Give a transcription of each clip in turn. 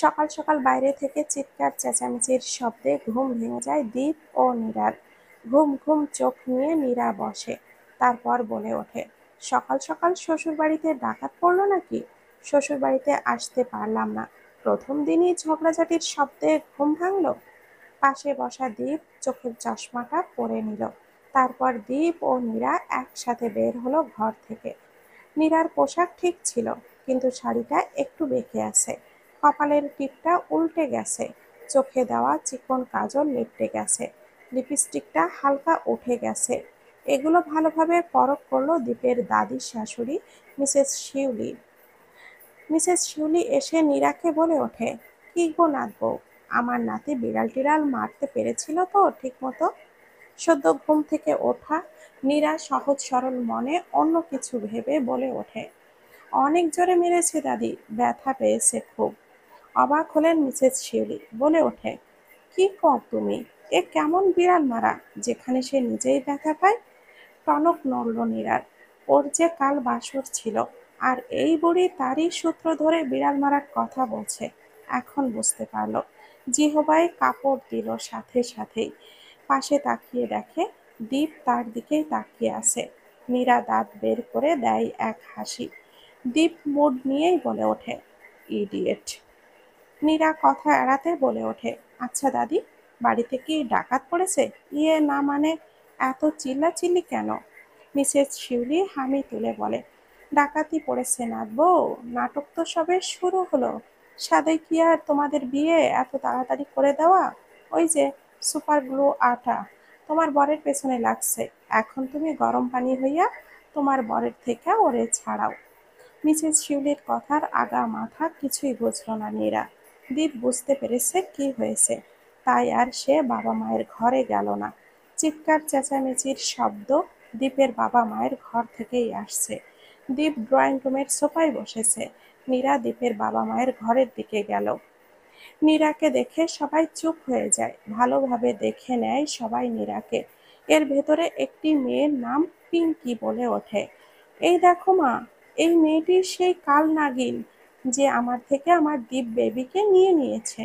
সকাল সকাল বাইরে থেকে চিৎকার চেঁচামেচির শব্দে ঘুম ভেঙে যায় দীপ ও নীরার। ঘুম ঘুম চোখ নিয়ে নীরা বসে, তারপর বলে ওঠে, সকাল সকাল শ্বশুর বাড়িতে ডাকাত পড়লো নাকি? শ্বশুর বাড়িতে আসতে পারলাম না, প্রথম দিনই ঝগড়াঝাটির শব্দে ঘুম ভাঙলো। পাশে বসা দীপ চোখের চশমাটা পরে নিল। তারপর দীপ ও নীরা একসাথে বের হলো ঘর থেকে। নীরার পোশাক ঠিক ছিল, কিন্তু শাড়িটা একটু বেঁকে আছে, কপালের টিপটা উল্টে গেছে, চোখে দেওয়া চিকন কাজল লেপ্টে গেছে, লিপস্টিকটা হালকা উঠে গেছে। এগুলো ভালোভাবে পরখ করলো দীপের দাদি শাশুড়ি মিসেস শিউলি। মিসেস শিউলি এসে নীরাকে বলে ওঠে, কি গো নাথ বউ, আমার নাতি বিড়াল টিড়াল মারতে পেরেছিল তো ঠিক মতো? সদ্য ঘুম থেকে ওঠা নীরা সহজ সরল মনে অন্য কিছু ভেবে বলে ওঠে, অনেক জোরে মেরেছে দাদি, ব্যথা পেয়েছে খুব। অবাক হলেন মিসেস শিউলি, বলে ওঠে, কি কও তুমি, এ কেমন বিড়াল মারা, যেখানে সে নিজেই ব্যথা পায়? টনক নড়ল নীরার। ওর যে কাল বাসর ছিল, আর এই বুড়ি তারই সূত্র ধরে বিড়াল মারার কথা বলছে। এখন বুঝতে পারল। জিহবায় কাপড় দিল সাথে সাথেই। পাশে তাকিয়ে দেখে দীপ তার দিকেই তাকিয়ে আছে। নীরা দাঁত বের করে দেয় এক হাসি। দীপ মুড নিয়েই বলে ওঠে, ইডিয়েট। নীরা কথা এড়াতে বলে ওঠে, আচ্ছা দাদি, বাড়িতে কি ডাকাত পড়েছে? ইয়ে না মানে, এত চিল্লাচিল্লি কেন? মিসেস শিউলি হামি তুলে বলে, ডাকাতি পড়েছে নাথ বউ, নাটক তো সবে শুরু হলো। সাধে কি আর তোমাদের বিয়ে এত তাড়াতাড়ি করে দেওয়া? ওই যে সুপার গ্লু আটা তোমার বরের পেছনে লাগছে, এখন তুমি গরম পানি হইয়া তোমার বরের থেকে ওরে ছাড়াও। মিসেস শিউলির কথার আগা মাথা কিছুই বুঝল না নীরা। দীপ বুঝতে পেরেছে কি হয়েছে, তাই আর সে বাবা মায়ের ঘরে গেল না। চিৎকার চেঁচামেচির শব্দ দীপের বাবা মায়ের ঘর থেকেই আসছে। দীপ ড্রয়িং রুমের সোফায় বসেছে। নীরা দীপের বাবা মায়ের ঘরের দিকে গেল। নীরাকে দেখে সবাই চুপ হয়ে যায়, ভালোভাবে দেখে নেয় সবাই নীরাকে। এর ভেতরে একটি মেয়ের নাম পিঙ্কি বলে ওঠে, এই দেখো মা, এই মেয়েটি সেই কাল নাগিন যে আমার থেকে আমার দীপ বেবিকে নিয়ে নিয়েছে।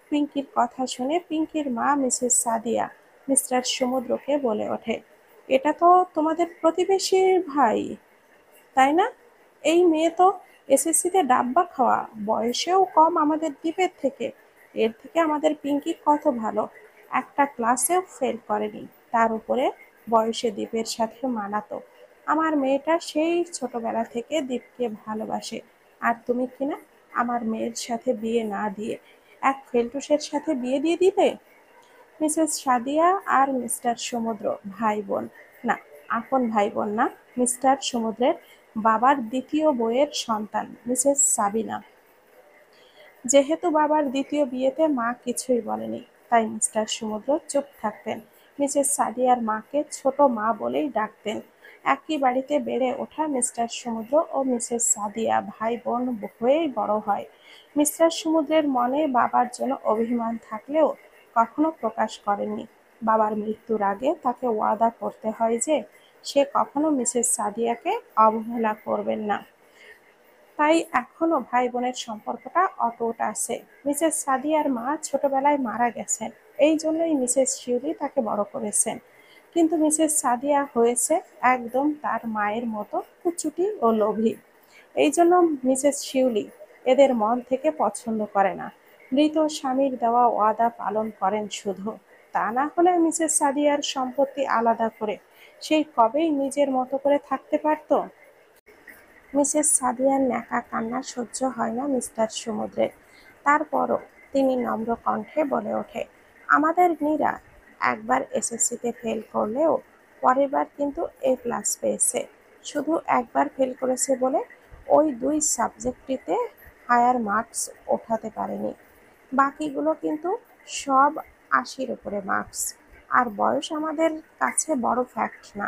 পিঙ্কির কথা শুনে পিঙ্কির মা মিসেস সাদিয়া মিস্টার সমুদ্রকে বলে ওঠে, এটা তো তোমাদের প্রতিবেশীর ভাই, তাই না? এই মেয়ে তো এসএসসিতে ডাব্বা খাওয়া, বয়সেও কম আমাদের দ্বীপের থেকে। এর থেকে আমাদের পিঙ্কি কত ভালো, একটা ক্লাসেও ফেল করেনি, তার উপরে বয়সে দ্বীপের সাথে মানাতো। আমার মেয়েটা সেই ছোটবেলা থেকে দীপকে ভালোবাসে, আর তুমি কিনা আমার মেয়ের সাথে বিয়ে না দিয়ে এক ফেলটুসের সাথে বিয়ে দিয়ে দিলে। মিসেস সাদিয়া আর মিস্টার সমুদ্র ভাই বোন না, আপন ভাই বোন না, মিস্টার সমুদ্রের বাবার দ্বিতীয় বউয়ের সন্তান মিসেস সাবিনা। যেহেতু বাবার দ্বিতীয় বিয়েতে মা কিছুই বলেনি, তাই মিস্টার সমুদ্র চুপ থাকতেন। মিসেস সাদিয়ার মাকে ছোট মা বলেই ডাকতেন। একই বাড়িতে বেড়ে ওঠা মিস্টার সমুদ্র ও মিসেস সাদিয়া ভাই বোন হয়েই বড় হয়। মিস্টার সমুদ্রের মনে বাবার জন্য অভিমান থাকলেও কখনো প্রকাশ করেননি। বাবার মৃত্যুর আগে তাকে ওয়াদা করতে হয় যে সে কখনো মিসেস সাদিয়াকে অবহেলা করবেন না। তাই এখনো ভাই বোনের সম্পর্কটা অটুট আছে। মিসেস সাদিয়ার মা ছোটবেলায় মারা গেছেন, এই জন্যই মিসেস শিউলি তাকে বড় করেছেন। কিন্তু মিসেস সাদিয়া হয়েছে একদম তার মায়ের মতো কুচুটি ও লোভী। এই জন্য মিসেস শিউলি এদের মন থেকে পছন্দ করে না। মৃত স্বামীর দেওয়া ওয়াদা পালন করেন শুধু। তা না হলে মিসেস সাদিয়ার সম্পত্তি আলাদা করে সেই কবেই নিজের মতো করে থাকতে পারত। মিসেস সাদিয়ার ন্যাকা কান্না সহ্য হয় না মিস্টার সমুদ্রের। তারপরও তিনি নম্র কণ্ঠে বলে ওঠে, আমাদের নীরা একবার এসএসসিতে ফেল করলেও পরের বার কিন্তু A+ পেয়েছে। শুধু একবার ফেল করেছে বলে ওই 2 সাবজেক্টটিতে হায়ার মার্কস ওঠাতে পারেনি। বাকিগুলো কিন্তু সব 80-র উপরে মার্কস। আর বয়স আমাদের কাছে বড় ফ্যাক্ট না,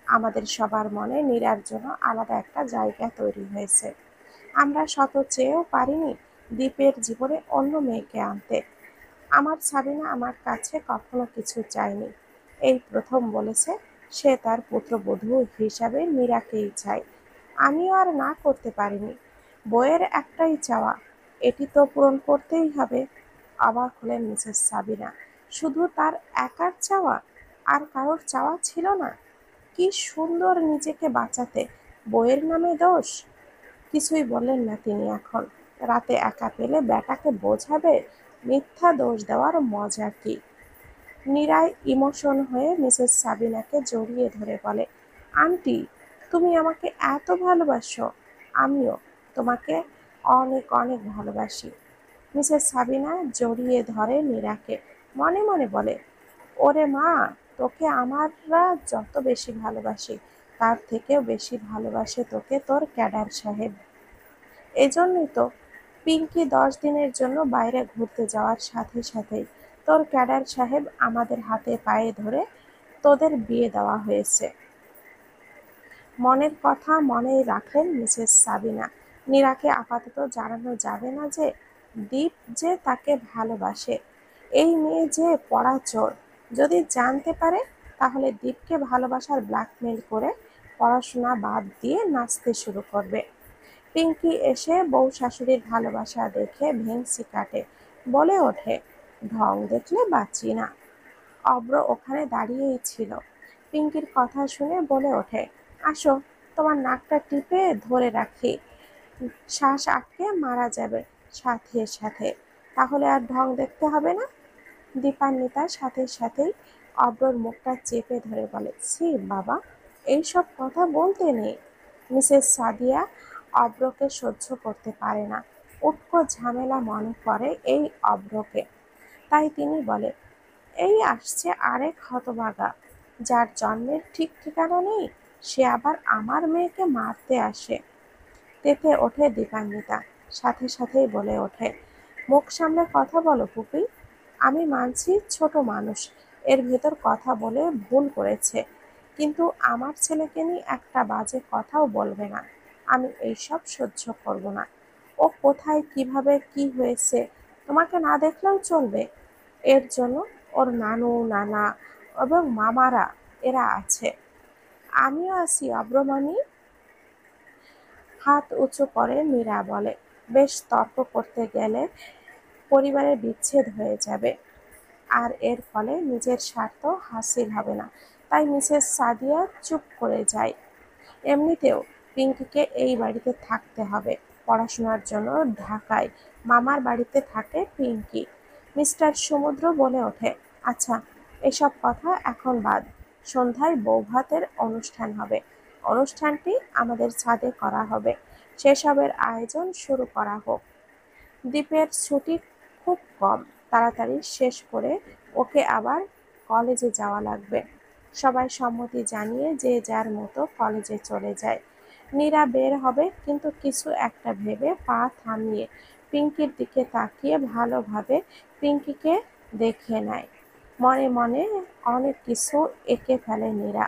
আমাদের সবার মনে নীরার জন্য আলাদা একটা জায়গা তৈরি হয়েছে। আমরা শত চেয়েও পারিনি দ্বীপের জীবনে অন্য মেয়েকে আনতে। আমার সাবিনা আমার কাছে কখনো কিছু চায়নি, এই প্রথম বলেছে সে তার পুত্রবধূ হিসাবে মীরাকেই চায়। আমিও আর না করতে পারিনি। বইয়ের একটাই চাওয়া, এটি তো পূরণ করতেই হবে। অবাক হলেন মিসেস সাবিনা। শুধু তার একার চাওয়া, আর কারোর চাওয়া ছিল না? কি সুন্দর নিজেকে বাঁচাতে, বইয়ের নামে দোষ? কিছুই বললেন না তিনি এখন। রাতে একা পেলে ব্যাটাকে বোঝাবে মিথ্যা দোষ দেওয়ার মজা কি। নীরাই ইমোশন হয়ে মিসেস সাবিনাকে জড়িয়ে ধরে বলে, আন্টি, তুমি আমাকে এত ভালোবাসো, আমিও তোমাকে অনেক অনেক ভালোবাসি। মিসেস সাবিনা জড়িয়ে ধরে নীরাকে, মনে মনে বলে, ওরে মা, তোকে আমাররা যত বেশি ভালোবাসি, তার থেকেও বেশি ভালোবাসে তোকে তোর ক্যাডার সাহেব। এজন্যই তো পিঙ্কি 10 দিনের জন্য বাইরে ঘুরতে যাওয়ার সাথে সাথেই তোর ক্যাডার সাহেব আমাদের হাতে পায়ে ধরে তোদের বিয়ে দেওয়া হয়েছে। মনের কথা মনেই রাখলেন মিসেস সাবিনা। নীরাকে আপাতত জানানো যাবে না যে দীপ যে তাকে ভালোবাসে। এই মেয়ে যে পড়া চোর, যদি জানতে পারে তাহলে দীপকে ভালোবাসার ব্ল্যাকমেল করে পড়াশোনা বাদ দিয়ে নাচতে শুরু করবে। পিঙ্কি এসে বউ শাশুড়ির ভালোবাসা দেখে ভেংচি কাটে, বলে ওঠে, ঢং দেখলে বাঁচি না। অব্র ওখানে দাঁড়িয়েই ছিল। পিঙ্কির কথা শুনে বলে ওঠে, আসো, তোমার নাকটা টিপে ধরে রাখি, শ্বাস আটকে মারা যাবে সাথে সাথে, তাহলে আর ঢং দেখতে হবে না। দীপান্বিতার সাথে সাথেই অব্রর মুখটা চেপে ধরে বলে, ছি বাবা, এইসব কথা বলতে নেই। মিসেস সাদিয়া অব্রকে সহ্য করতে পারে না, উটকো ঝামেলা মনে করে এই অব্রকে। তাই তিনি বলে, এই আসছে আরেক হতভাগা, যার জন্মের ঠিক ঠিকানা নেই, সে আবার আমার মেয়েকে মারতে আসে। তেতে ওঠে দীপান্বিতা, সাথে সাথেই বলে ওঠে, মুখ সামলে কথা বলো পুপি। আমি মানছি ছোট মানুষ, এর ভেতর কথা বলে ভুল করেছে, কিন্তু আমার ছেলেকে নিয়ে একটা বাজে কথাও বলবে না। আমি এইসব সহ্য করব না। ও কোথায় কিভাবে কি হয়েছে তোমাকে না দেখলেও চলবে। এর জন্য ওর নানু নানা এবং মামারা এরা আছে, আমিও আছি অব্রমানি। হাত উঁচু করে মীরা বলে, বেশ, তর্ক করতে গেলে পরিবারের বিচ্ছেদ হয়ে যাবে, আর এর ফলে নিজের স্বার্থ হাসিল হবে না। তাই মিসেস সাদিয়া চুপ করে যায়। এমনিতেও পিঙ্কিকে এই বাড়িতে থাকতে হবে, পড়াশোনার জন্য ঢাকায় মামার বাড়িতে থাকে পিঙ্কি। মিস্টার সমুদ্র বলে ওঠে, আচ্ছা, এসব কথা এখন বাদ। সন্ধ্যায় বৌভাতের অনুষ্ঠান হবে। অনুষ্ঠানটি আমাদের ছাদে করা হবে। সেসবের আয়োজন শুরু করা হোক। দ্বীপের ছুটি খুব কম, তাড়াতাড়ি শেষ করে ওকে আবার কলেজে যাওয়া লাগবে। সবাই সম্মতি জানিয়ে যে যার মতো কলেজে চলে যায়। নীরা বের হবে, কিন্তু কিছু একটা ভেবে পা থামিয়ে পিঙ্কির দিকে তাকিয়ে ভালোভাবে পিঙ্কিকে দেখে নেয়। মনে মনে অনেক কিছু এঁকে ফেলে নীরা।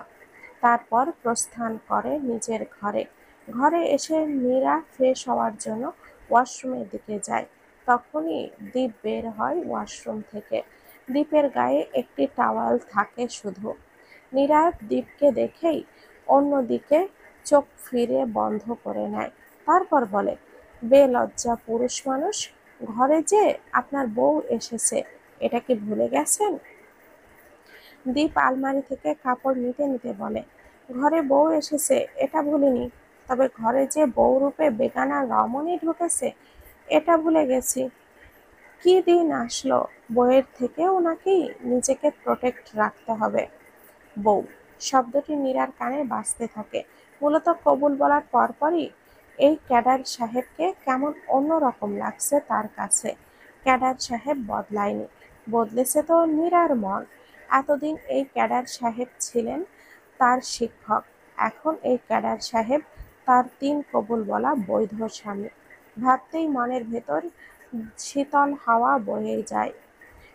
তারপর প্রস্থান করে নিজের ঘরে। ঘরে এসে নীরা ফ্রেশ হওয়ার জন্য ওয়াশরুমের দিকে যায়। তখনই দীপ বের হয় ওয়াশরুম থেকে। দীপের গায়ে একটি টাওয়াল থাকে শুধু। নীরা দীপকে দেখেই অন্যদিকে চোখ ফিরে বন্ধ করে নেয়। তারপর বলে, বেলজ্জা পুরুষ মানুষ, ঘরে যে আপনার বউ এসেছে, এটা কি ভুলে গেছেন? দীপ আলমারি থেকে কাপড় নিতে নিতে বলে, ঘরে বউ এসেছে এটা ভুলিনি, তবে ঘরে যে বউরূপে বেগানা রমণী ঢুকেছে এটা ভুলে গেছি। কি দিন আসলো, বউয়ের থেকেও নাকি নিজেকে প্রোটেক্ট রাখতে হবে। বউ শব্দটি নীরার কানে বাজতে থাকে। মূলত কবুল বলার পরপরই এই ক্যাডার সাহেবকে কেমন অন্যরকম লাগছে তার কাছে। ক্যাডার সাহেব বদলায়নি, বদলেছে তো নীরার মন। এতদিন এই ক্যাডার সাহেব ছিলেন তার শিক্ষক, এখন এই ক্যাডার সাহেব তার 3 কবুল বলা বৈধ স্বামী। ভাবতেই মনের ভেতর শীতল হাওয়া বয়ে যায়।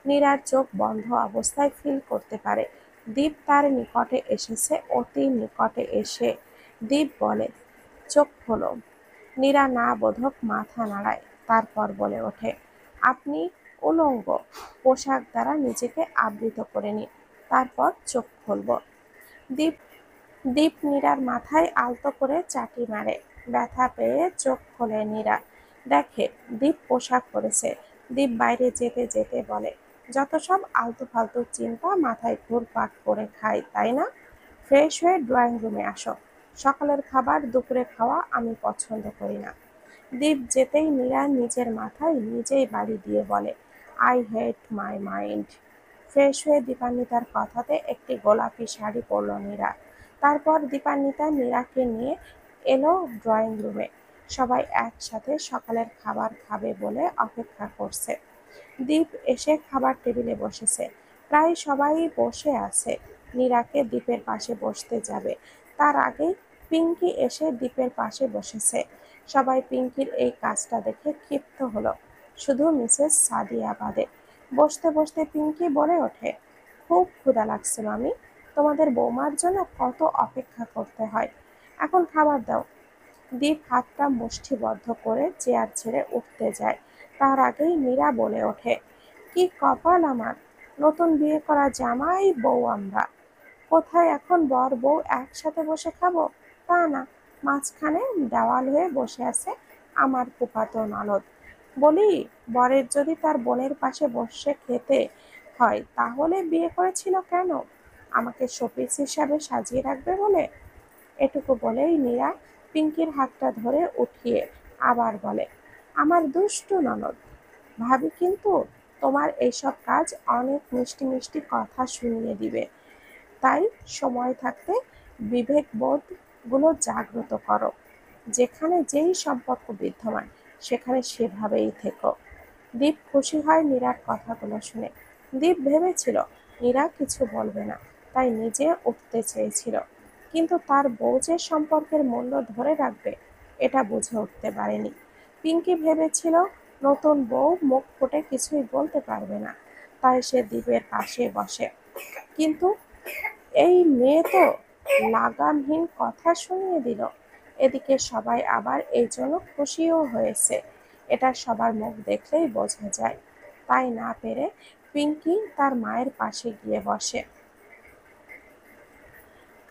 নীরার চোখ বন্ধ অবস্থায় ফিল করতে পারে দীপ তার নিকটে এসেছে, অতি নিকটে এসে। দীপ বলে, চোখ খোলো। নীরা না বোধক মাথা নাড়ায়, তারপর বলে ওঠে, আপনি উলঙ্গ, পোশাক দ্বারা নিজেকে আবৃত করে নিন, তারপর চোখ খুলব। দীপ দীপ নীরার মাথায় আলতো করে চাটি মারে। ব্যথা পেয়ে চোখ খোলে নীরা। দেখে দীপ পোশাক পরেছে। দীপ বাইরে যেতে যেতে বলে, যত সব আলতু ফালতু চিন্তা মাথায় ঘুরপাক করে খায়, তাই না? ফ্রেশ হয়ে ড্রয়িং রুমে আসো। সকালের খাবার দুপুরে খাওয়া আমি পছন্দ করি না। দীপ যেতেই নীরা নিজের মাথায় নিজেই বাড়ি দিয়ে বলে, I hate my mind. Fresh হয়ে দীপান্বিতার কথাতে একটি গোলাপি শাড়ি পরল নীরা। তারপর দীপান্বিতা নীরাকে নিয়ে এলো ড্রয়িং রুমে। সবাই একসাথে সকালের খাবার খাবে বলে অপেক্ষা করছে। দীপ এসে খাবার টেবিলে বসেছে। প্রায় সবাই বসে আছে। নীরাকে দীপের পাশে বসতে যাবে, তার আগেই পিঙ্কি এসে দীপের পাশে বসেছে। সবাই পিঙ্কির এই কাজটা দেখে ক্ষিপ্ত হলো, শুধু মিসেস সাদিয়া বাদে। বসতে বসতে পিঙ্কি বলে ওঠে, খুব ক্ষুধা লাগছে মামি, তোমাদের বৌমার জন্য কত অপেক্ষা করতে হয়, এখন খাবার দাও। দীপ হাতটা মুষ্টিবদ্ধ করে চেয়ার ছেড়ে উঠতে যায়, তার আগেই মীরা বলে ওঠে, কি কপাল আমার, নতুন বিয়ে করা জামাই বউ আমরা। কোথায় এখন বর বউ একসাথে বসে খাবো? তা না, মাঝখানে দেওয়াল হয়ে বসে আছে আমার ফুফাতো ননদ। বলি, বরের যদি তার বোনের পাশে বসে খেতে হয় তাহলে বিয়ে করেছিল কেন? আমাকে শোপিস হিসাবে সাজিয়ে রাখবে বলে? এটুকু বলেই মীরা পিঙ্কির হাতটা ধরে উঠিয়ে আবার বলে, আমার দুষ্টু ননদ, ভাবি কিন্তু তোমার এইসব কাজ অনেক মিষ্টি মিষ্টি কথা শুনিয়ে দিবে, তাই সময় থাকতে বিবেকবোধ গুলো জাগ্রত করো। যেখানে যেই সম্পর্ক বিদ্যমান সেখানে সেভাবেই থেকো। দীপ খুশি হয় নীরার কথাগুলো শুনে। দীপ ভেবেছিল নীরা কিছু বলবে না, তাই নিজে উঠতে চেয়েছিল, কিন্তু তার বউ যে সম্পর্কের মূল্য ধরে রাখবে এটা বুঝে উঠতে পারেনি। পিঙ্কি ভেবেছিল নতুন বউ মুখ ফুটে কিছুই বলতে পারবে না, তাই সে দীপের পাশে বসে। কিন্তু এই মেয়ে তো লাগামহীন কথা শুনিয়ে দিল। এদিকে সবাই আবার এই জন্য খুশিও হয়েছে, এটা সবার মুখ দেখলেই বোঝা যায়। তাই না পেরে পিঙ্কি তার মায়ের পাশে গিয়ে বসে।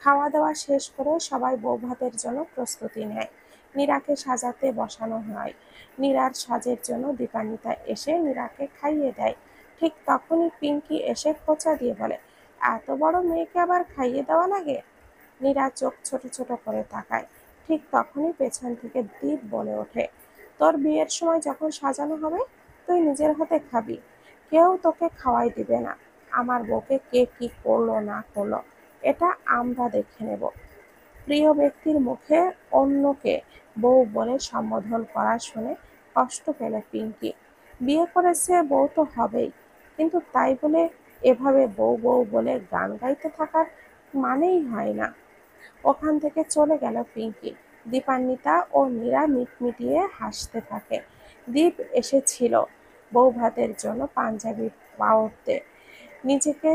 খাওয়া দাওয়া শেষ করে সবাই বৌভাতের জন্য প্রস্তুতি নেয়। নীরাকে সাজাতে বসানো হয়। নীরার সাজের জন্য দীপান্বিতা এসে নীরাকে খাইয়ে দেয়। ঠিক তখনই পিঙ্কি এসে খোঁচা দিয়ে বলে, এত বড় মেয়েকে আবার খাইয়ে দেওয়া লাগে? নীরা চোখ ছোট ছোট করে তাকায়। ঠিক তখনই পেছন থেকে দীপ বলে ওঠে, তোর বিয়ের সময় যখন সাজানো হবে তুই নিজের হাতে খাবি, কেউ তোকে খাওয়াই দিবে না। আমার বউকে কে কি করলো না করলো এটা আমরা দেখে নেব। প্রিয় ব্যক্তির মুখে অন্যকে বউ বলে সম্বোধন করা শুনে কষ্ট পেল পিঙ্কি। বিয়ে করেছে, বউ তো হবেই, কিন্তু তাই বলে এভাবে বউ বউ বলে গান গাইতে থাকার মানেই হয় না। ওখান থেকে চলে গেল পিঙ্কি। দীপান্বিতা ও নীরা মিটমিটিয়ে হাসতে থাকে। দীপ এসেছিল বৌভাতের জন্য পাঞ্জাবি পরতে। নিজেকে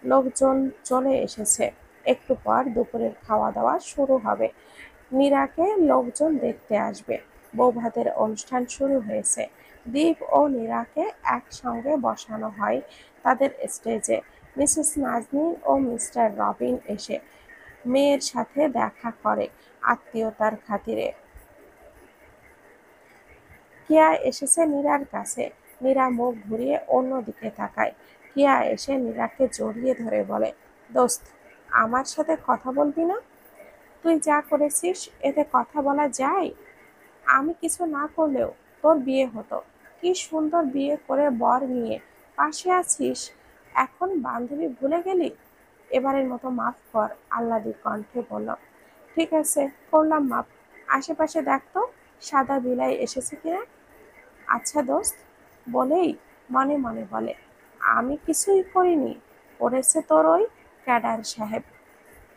লোকজন চলে এসেছে। একটু পর দুপুরের খাওয়া দাওয়া শুরু হবে। মীরাকে লোকজন দেখতে আসবে। বৌভাতের অনুষ্ঠান শুরু হয়েছে। দীপ ও নীরাকে একসঙ্গে বসানো হয় তাদের স্টেজে। মিসেস নাজনীন ও মিস্টার রবিন এসে মেয়ের সাথে দেখা করে আত্মীয়তার খাতিরে। কিয়া এসেছে নীরার কাছে। নীরা মুখ ঘুরিয়ে অন্যদিকে তাকায়। কিয়া এসে নীরাকে জড়িয়ে ধরে বলে, দোস্ত, আমার সাথে কথা বলবি না? তুই যা করেছিস এতে কথা বলা যায়? আমি কিছু না করলেও তোর বিয়ে হতো। কি সুন্দর বিয়ে করে বর নিয়ে পাশে আছিস, এখন বান্ধবী ভুলে গেলি? এবারের মতো মাফ কর, আহ্লাদী কণ্ঠে বলল। ঠিক আছে, করলাম মাপ। আশেপাশে দেখ তো সাদা বিলাই এসেছে কিনা। আচ্ছা দোস্ত, বলেই মনে মনে বলে, আমি কিছুই করিনি, করেছে তোর ওই ক্যাডার সাহেব।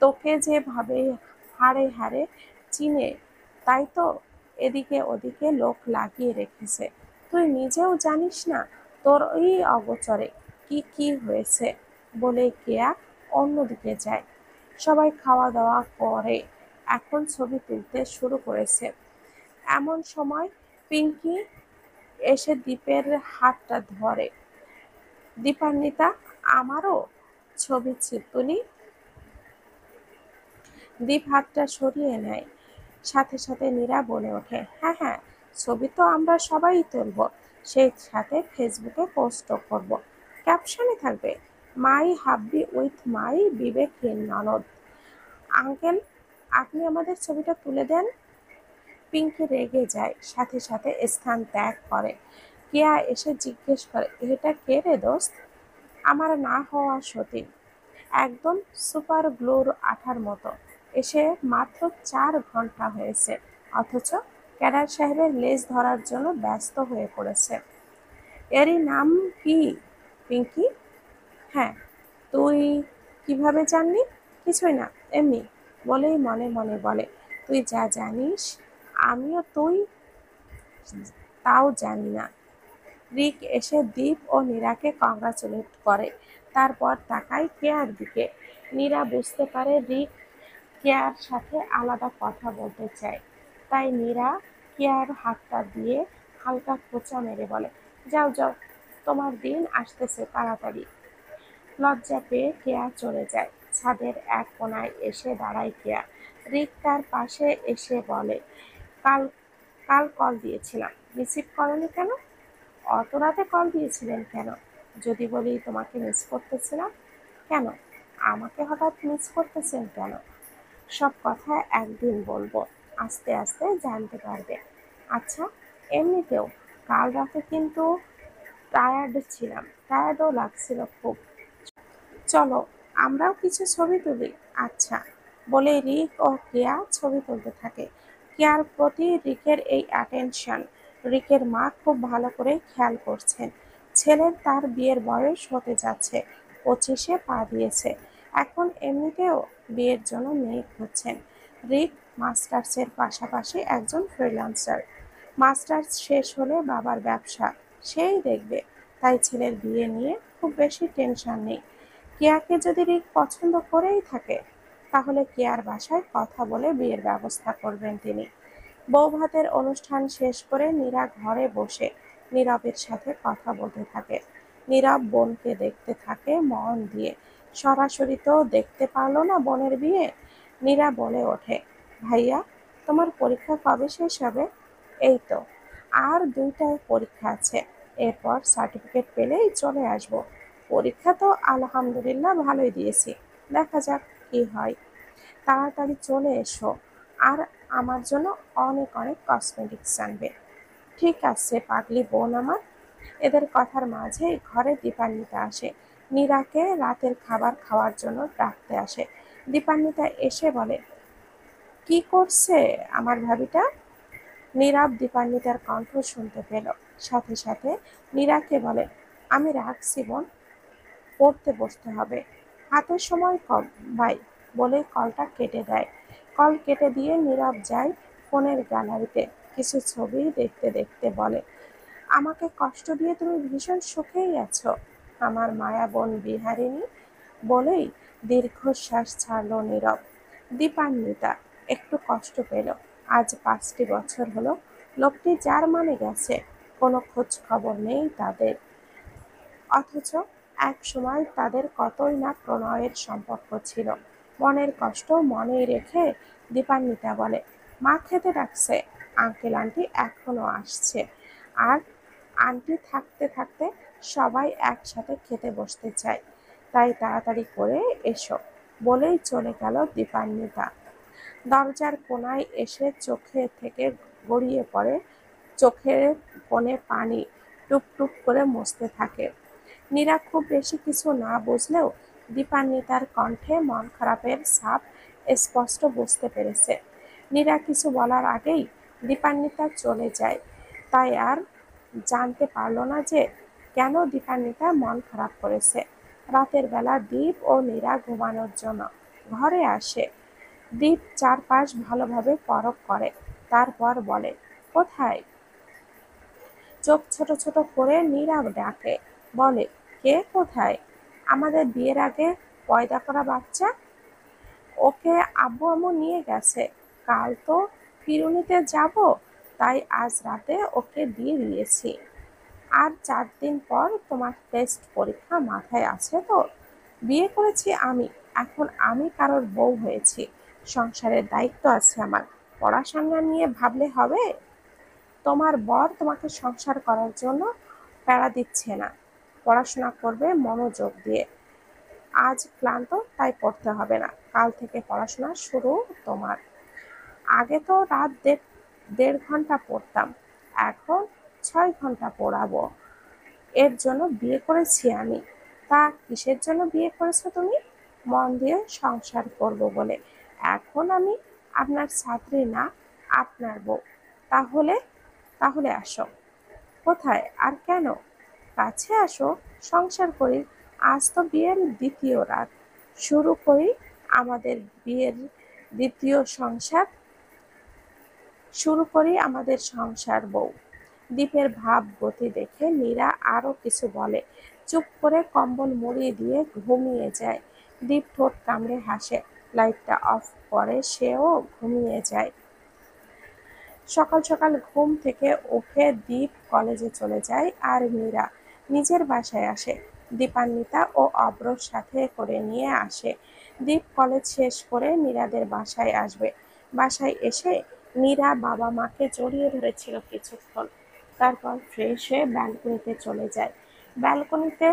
তোকে যেভাবে হাড়ে হাড়ে চিনে, তাই তো এদিকে ওদিকে লোক লাগিয়ে রেখেছে। তুই নিজেও জানিস না তোর ওই অগোচরে কি কি হয়েছে। বলে কেয়া অন্যদিকে যায়। সবাই খাওয়া দাওয়া করে এখন ছবি তুলতে শুরু করেছে। এমন সময় পিঙ্কি এসে দীপের হাতটা ধরে। দীপান্বিতা, আমারও ছবি তুলি। দীপ হাতটা সরিয়ে নেয়। সাথে সাথে নীরা বলে ওঠে, হ্যাঁ হ্যাঁ, ছবি তো আমরা সবাই তুলব, সেই সাথে ফেসবুকে পোস্টও করব। ক্যাপশনে থাকবে, মাই হাব্বি উইথ মাই বিবেকহীন ননদ। আঙ্কেল, আপনি আমাদের ছবিটা তুলে দেন। পিঙ্কি রেগে যায়, সাথে সাথে স্থান ত্যাগ করে। কেয়া এসে জিজ্ঞেস করে, এটা কে রে দোস্ত? আমার না হওয়া সতীন, একদম সুপার গ্লুর আঠার মতো। এসে মাত্র 4 ঘন্টা হয়েছে, অথচ ক্যাডার সাহেবের লেজ ধরার জন্য ব্যস্ত হয়ে পড়েছে। এরই নাম কি, পিঙ্কি? হ্যাঁ, তুই কিভাবে জানলি? কিছুই না, এমনি। বলেই মনে মনে বলে, তুই যা জানিস আমিও তুই তাও জানি না। রিক এসে দীপ ও নীরাকে কংগ্রাচুলেট করে, তারপর তাকায় কেয়ার দিকে। নীরা বুঝতে পারে রিক কেয়ার সাথে আলাদা কথা বলতে চায়, তাই নীরা কেয়ার হাতটা দিয়ে হালকা খোঁচা মেরে বলে, যাও যাও, তোমার দিন আসতেছে, তাড়াতাড়ি। লজ্জা পেয়ে কেয়া চলে যায়। ছাদের এক কোনায় এসে দাঁড়ায় কেয়া। রিক তার পাশে এসে বলে, কাল কাল কল দিয়েছিলাম, রিসিভ করনি কেন? অত রাতে কল দিয়েছিলেন কেন? যদি বলি তোমাকে মিস করতেছিলাম। কেন? আমাকে হঠাৎ মিস করতেছেন কেন? সব কথা একদিন বলবো, আস্তে আস্তে জানতে পারবে। আচ্ছা, এমনিতেও কাল রাতে কিন্তু টায়ার্ডও লাগছিল খুব। চলো, আমরাও কিছু ছবি তুলি। আচ্ছা, বলে রিক ও কেয়া ছবি তুলতে থাকে। কেয়ার প্রতি রিকের এই অ্যাটেনশন রিকের মা খুব ভালো করে খেয়াল করছেন। ছেলের তার বিয়ের বয়স হতে যাচ্ছে, 25-এ পা দিয়েছে। এখন এমনিতেও বিয়ের জন্য মেয়ে খুঁজছেন। রিক মাস্টার্সের পাশাপাশি একজন ফ্রিল্যান্সার। মাস্টার্স শেষ হলে বাবার ব্যবসা সেই দেখবে, তাই ছেলের বিয়ে নিয়ে খুব বেশি টেনশন নেই। কেয়াকে যদি রিক পছন্দ করেই থাকে, তাহলে কেয়ার বাসায় কথা বলে বিয়ের ব্যবস্থা করবেন তিনি। বৌভাতের অনুষ্ঠান শেষ করে নীরা ঘরে বসে নীরবের সাথে কথা বলতে থাকে। নীরব বোনকে দেখতে থাকে মন দিয়ে। সরাসরি তো দেখতে পারলো না বোনের বিয়ে। নীরা বলে ওঠে, ভাইয়া, তোমার পরীক্ষা কবে শেষ হবে? এই তো, আর 2টা পরীক্ষা আছে, এরপর সার্টিফিকেট পেলেই চলে আসবো। পরীক্ষা তো আলহামদুলিল্লাহ ভালোই দিয়েছি, দেখা যাক কি হয়। তাড়াতাড়ি চলে এসো, আর আমার জন্য অনেক অনেক কসমেটিক্স আনবে। ঠিক আছে পাগলি বোন আমার। এদের কথার মাঝেই ঘরে দীপান্বিতা আসে। নীরাকে রাতের খাবার খাওয়ার জন্য ডাকতে আসে। দীপান্বিতা এসে বলে, কি করছে আমার ভাবিটা? নীরব দীপান্বিতার কণ্ঠ শুনতে পেল, সাথে সাথে নীরাকে বলে, আমি রাখছি বোন, পড়তে বসতে হবে, হাতে সময় কম ভাই, বলে কলটা কেটে দেয়। কল কেটে দিয়ে নীরব যায় ফোনের গ্যালারিতে, কিছু ছবি দেখতে দেখতে বলে, আমাকে কষ্ট দিয়ে তুমি ভীষণ সুখেই আছো আমার মায়া বোন বিহারিণী। বলেই দীর্ঘশ্বাস ছাড়ল নীরব। দীপান্বিতা একটু কষ্ট পেল। আজ 5টি বছর হলো লোকটি জার্মানে গেছে, কোনো খোঁজ খবর নেই তাদের। অথচ একসময় তাদের কতই না প্রণয়ের সম্পর্ক ছিল। মনের কষ্ট মনেই রেখে দীপান্বিতা বলে, মা খেতে ডাকছে, আঙ্কেল আন্টি এখনো আসছে, আর আন্টি থাকতে থাকতে সবাই একসাথে খেতে বসতে চায়, তাই তাড়াতাড়ি করে এসো। বলেই চলে গেল দীপান্বিতা। দরজার কোনায় এসে চোখে থেকে গড়িয়ে পড়ে, চোখের কোণে পানি টুপ টুপ করে মুছতে থাকে। নীরা খুব বেশি কিছু না বুঝলেও দীপান্বিতার কণ্ঠে মন খারাপের ছাপ স্পষ্ট বুঝতে পেরেছে। নীরা কিছু বলার আগেই দীপান্বিতা চলে যায়, তাই আর জানতে পারল না যে কেন দীপান্বিতা মন খারাপ করেছে। রাতের বেলা দীপ ও নীরা ঘুমানোর জন্য ঘরে আসে। দীপ চারপাশ ভালোভাবে পরখ করে, তারপর বলে, কোথায়? চোখ ছোট ছোট করে নীরব ডাকে, বলে, কে কোথায়? আমাদের বিয়ের আগে পয়দা করা বাচ্চা, ওকে আব্বু আম্মু নিয়ে গেছে। কাল তো ফিরুনিতে যাব, তাই আজ রাতে ওকে দিয়ে দিয়েছি। আর 4 দিন পর তোমার টেস্ট পরীক্ষা, মাথায় আছে তো? বিয়ে করেছি আমি, এখন আমি কারোর বউ হয়েছি, সংসারের দায়িত্ব আছে আমার, পড়াশোনা নিয়ে ভাবলে হবে? তোমার বর তোমাকে সংসার করার জন্য প্যারা দিচ্ছে না, পড়াশোনা করবে মনোযোগ দিয়ে। আজ ক্লান্ত তাই পড়তে হবে না, কাল থেকে পড়াশোনা শুরু তোমার। আগে তো রাত দেড় ঘন্টা পড়তাম, এখন 6 ঘন্টা পড়াবো। এর জন্য বিয়ে করেছি আমি। তা কিসের জন্য বিয়ে করেছো তুমি? মন দিয়ে সংসার করব বলে। এখন আমি আপনার ছাত্রী না, আপনার বউ। তাহলে তাহলে আসো। কোথায় আর কেন? কাছে আসো, সংসার করি। আজ তো বিয়ের দ্বিতীয় রাত, শুরু করি আমাদের বিয়ের দ্বিতীয় সংসার। শুরু করি আমাদের সংসার বউ। দীপের ভাব গতি দেখে মীরা আরো কিছু বলে, চুপ করে কম্বল মুড়ি দিয়ে ঘুমিয়ে যায়। দীপ ঠোঁট কামড়ে হাসে, লাইটটা অফ করে সেও ঘুমিয়ে যায়। সকাল সকাল ঘুম থেকে উঠে দীপ কলেজে চলে যায় আর মীরা নিজের বাসায় আসে। দীপান্বিতা ও অব্রর সাথে করে নিয়ে আসে। দীপ কলেজ শেষ করে মীরাদের বাসায় আসবে। বাসায় এসে মীরা বাবা মাকে জড়িয়ে ধরেছিল কিছুক্ষণ, তারপর ফ্রেশ হয়ে ব্যালকনিতে চলে যায়। ব্যালকনিতে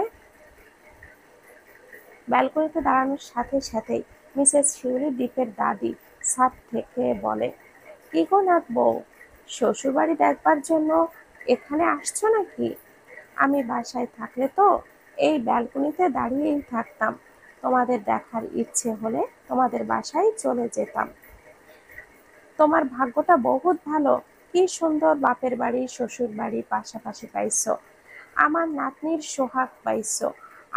ব্যালকনিতে দাঁড়ানোর সাথে সাথেই মিসেস শিউলি, দীপের দাদি, ছাদ থেকে বলে, কি গো নাথ বউ, শ্বশুরবাড়ি দেখবার জন্য এখানে আসছো নাকি? আমি বাসায় থাকলে তো এই ব্যালকনিতে দাঁড়িয়েই থাকতাম, তোমাদের দেখার ইচ্ছে হলে তোমাদের বাসায় চলে যেতাম। তোমার ভাগ্যটা বহুত ভালো, কি সুন্দর বাপের বাড়ি শ্বশুর বাড়ি পাশাপাশি পাইছো। আমার নাতনির সোহাগ পাইছো,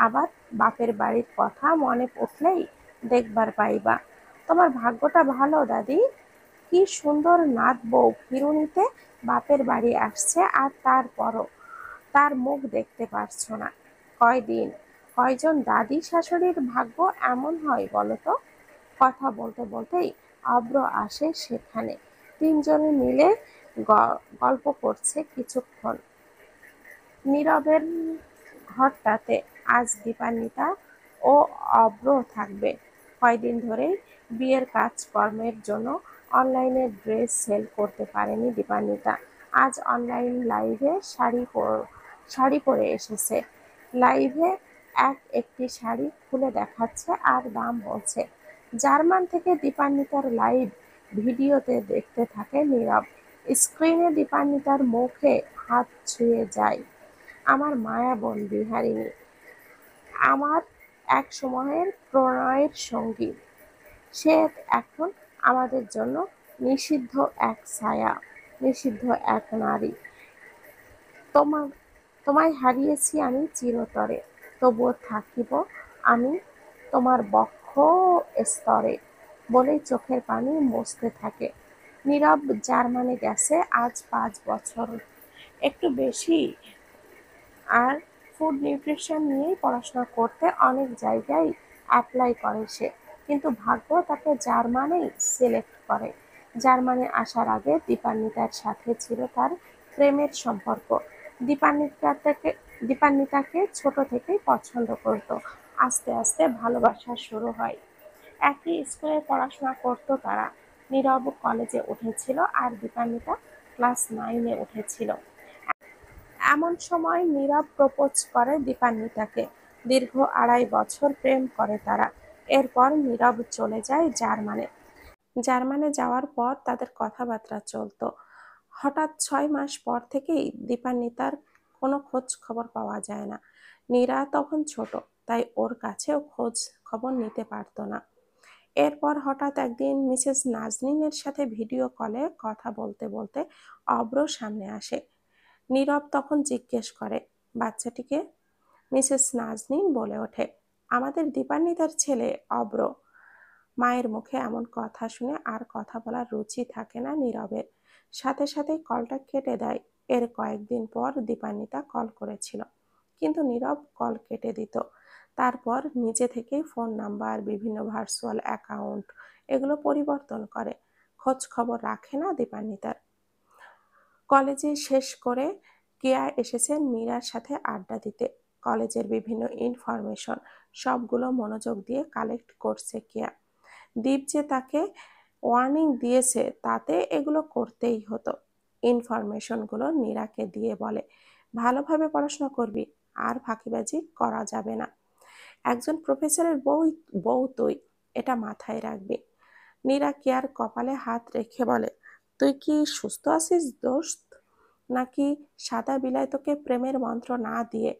আবার বাপের বাড়ির কথা মনে উঠলেই দেখবার পাইবা। তোমার ভাগ্যটা ভালো দাদি। কি সুন্দর নাত বউ ফিরুনিতে বাপের বাড়ি আসছে, আর তারপরও তার মুখ দেখতে পারছো না। কয়দিন, কয়জন দাদি শাশুড়ির ভাগ্য এমন হয় বলো তো? কথা বলতে বলতেই অব্র আসে সেখানে। তিনজনে মিলে গল্প করছে কিছুক্ষণ। নীরবের ঘরটাতে আজ দীপান্বিতা ও অব্র থাকবে। কয়দিন ধরেই বিয়ের কাজকর্মের জন্য অনলাইনে ড্রেস সেল করতে পারেনি দীপান্বিতা। আজ অনলাইন লাইভে শাড়ি পরে এসেছে। লাইভে একটি শাড়ি খুলে দেখাচ্ছে আর দাম বলছে। জার্মান থেকে দীপান্বিতার লাইভ ভিডিওতে দেখতে থাকে নীরব। স্ক্রিনে দীপান্বিতার মুখে হাত ছুঁয়ে যায়। আমার মায়া বোন বিহারিণী, আমার এক সময়ের প্রণয়ের সঙ্গী, সে এখন আমাদের জন্য নিষিদ্ধ এক ছায়া, নিষিদ্ধ এক নারী। তোমার তোমায় হারিয়েছি আমি চিরতরে, তবুও থাকিব আমি তোমার বক্ষ স্তরে, বলেই চোখের পানি মুছতে থাকে। নীরব জার্মানে গেছে আজ 5 বছর, একটু বেশি। আর ফুড নিউট্রিশন নিয়েই পড়াশোনা করতে অনেক জায়গায় অ্যাপ্লাই করে সে, কিন্তু ভাগ্য তাকে জার্মানেই সিলেক্ট করে। জার্মানে আসার আগে দীপান্বিতার সাথে ছিল তার প্রেমের সম্পর্ক। দীপান্বিতাকে দীপান্বিতাকে ছোট থেকেই পছন্দ করত। আস্তে আস্তে ভালোবাসা শুরু হয়। একই স্কুলে পড়াশোনা করতো তারা। নীরব কলেজে উঠেছিল আর দীপান্বিতা ক্লাস 9-এ উঠেছিল। এমন সময় নীরব প্রপোজ করে দীপান্বিতাকে। দীর্ঘ 2.5 বছর প্রেম করে তারা। এরপর নীরব চলে যায় জার্মানে। জার্মানে যাওয়ার পর তাদের কথাবার্তা চলতো। হঠাৎ 6 মাস পর থেকেই দীপান্বিতার কোনো খোঁজ খবর পাওয়া যায় না। নীরা তখন ছোট, তাই ওর কাছেও খোঁজ খবর নিতে পারতো না। এরপর হঠাৎ একদিন মিসেস নাজনীনের সাথে ভিডিও কলে কথা বলতে বলতে অব্র সামনে আসে। নীরব তখন জিজ্ঞেস করে, বাচ্চাটিকে? মিসেস নাজনীন বলে ওঠে, আমাদের দীপান্বিতার ছেলে অব্র। মায়ের মুখে এমন কথা শুনে আর কথা বলার রুচি থাকে না নীরবের। সাথে সাথেই কলটা কেটে দেয়। এর কয়েকদিন পর দীপান্বিতা কল করেছিল, কিন্তু নীরব কল কেটে দিত। তারপর নিজে থেকেই ফোন নাম্বার, বিভিন্ন ভার্চুয়াল অ্যাকাউন্ট এগুলো পরিবর্তন করে। খোঁজ খবর রাখে না দীপান্বিতার। কলেজে শেষ করে কেয়া এসেছে মীরার সাথে আড্ডা দিতে। কলেজের বিভিন্ন ইনফরমেশন সবগুলো মনোযোগ দিয়ে কালেক্ট করছে কেয়া। দীপ যে তাকে ওয়ার্নিং দিয়েছে তাতে এগুলো করতেই হতো। ইনফরমেশনগুলো নীরাকে দিয়ে বলে, ভালোভাবে পড়াশোনা করবি, আর ফাঁকিবাজি করা যাবে না। একজন প্রফেসরের বউ তুই, এটা মাথায় রাখবি। নীরা কেয়ার কপালে হাত রেখে বলে, তুই কি সুস্থ আছিস দোস্ত, নাকি সাদা বিলাই তোকে প্রেমের মন্ত্র না দিয়ে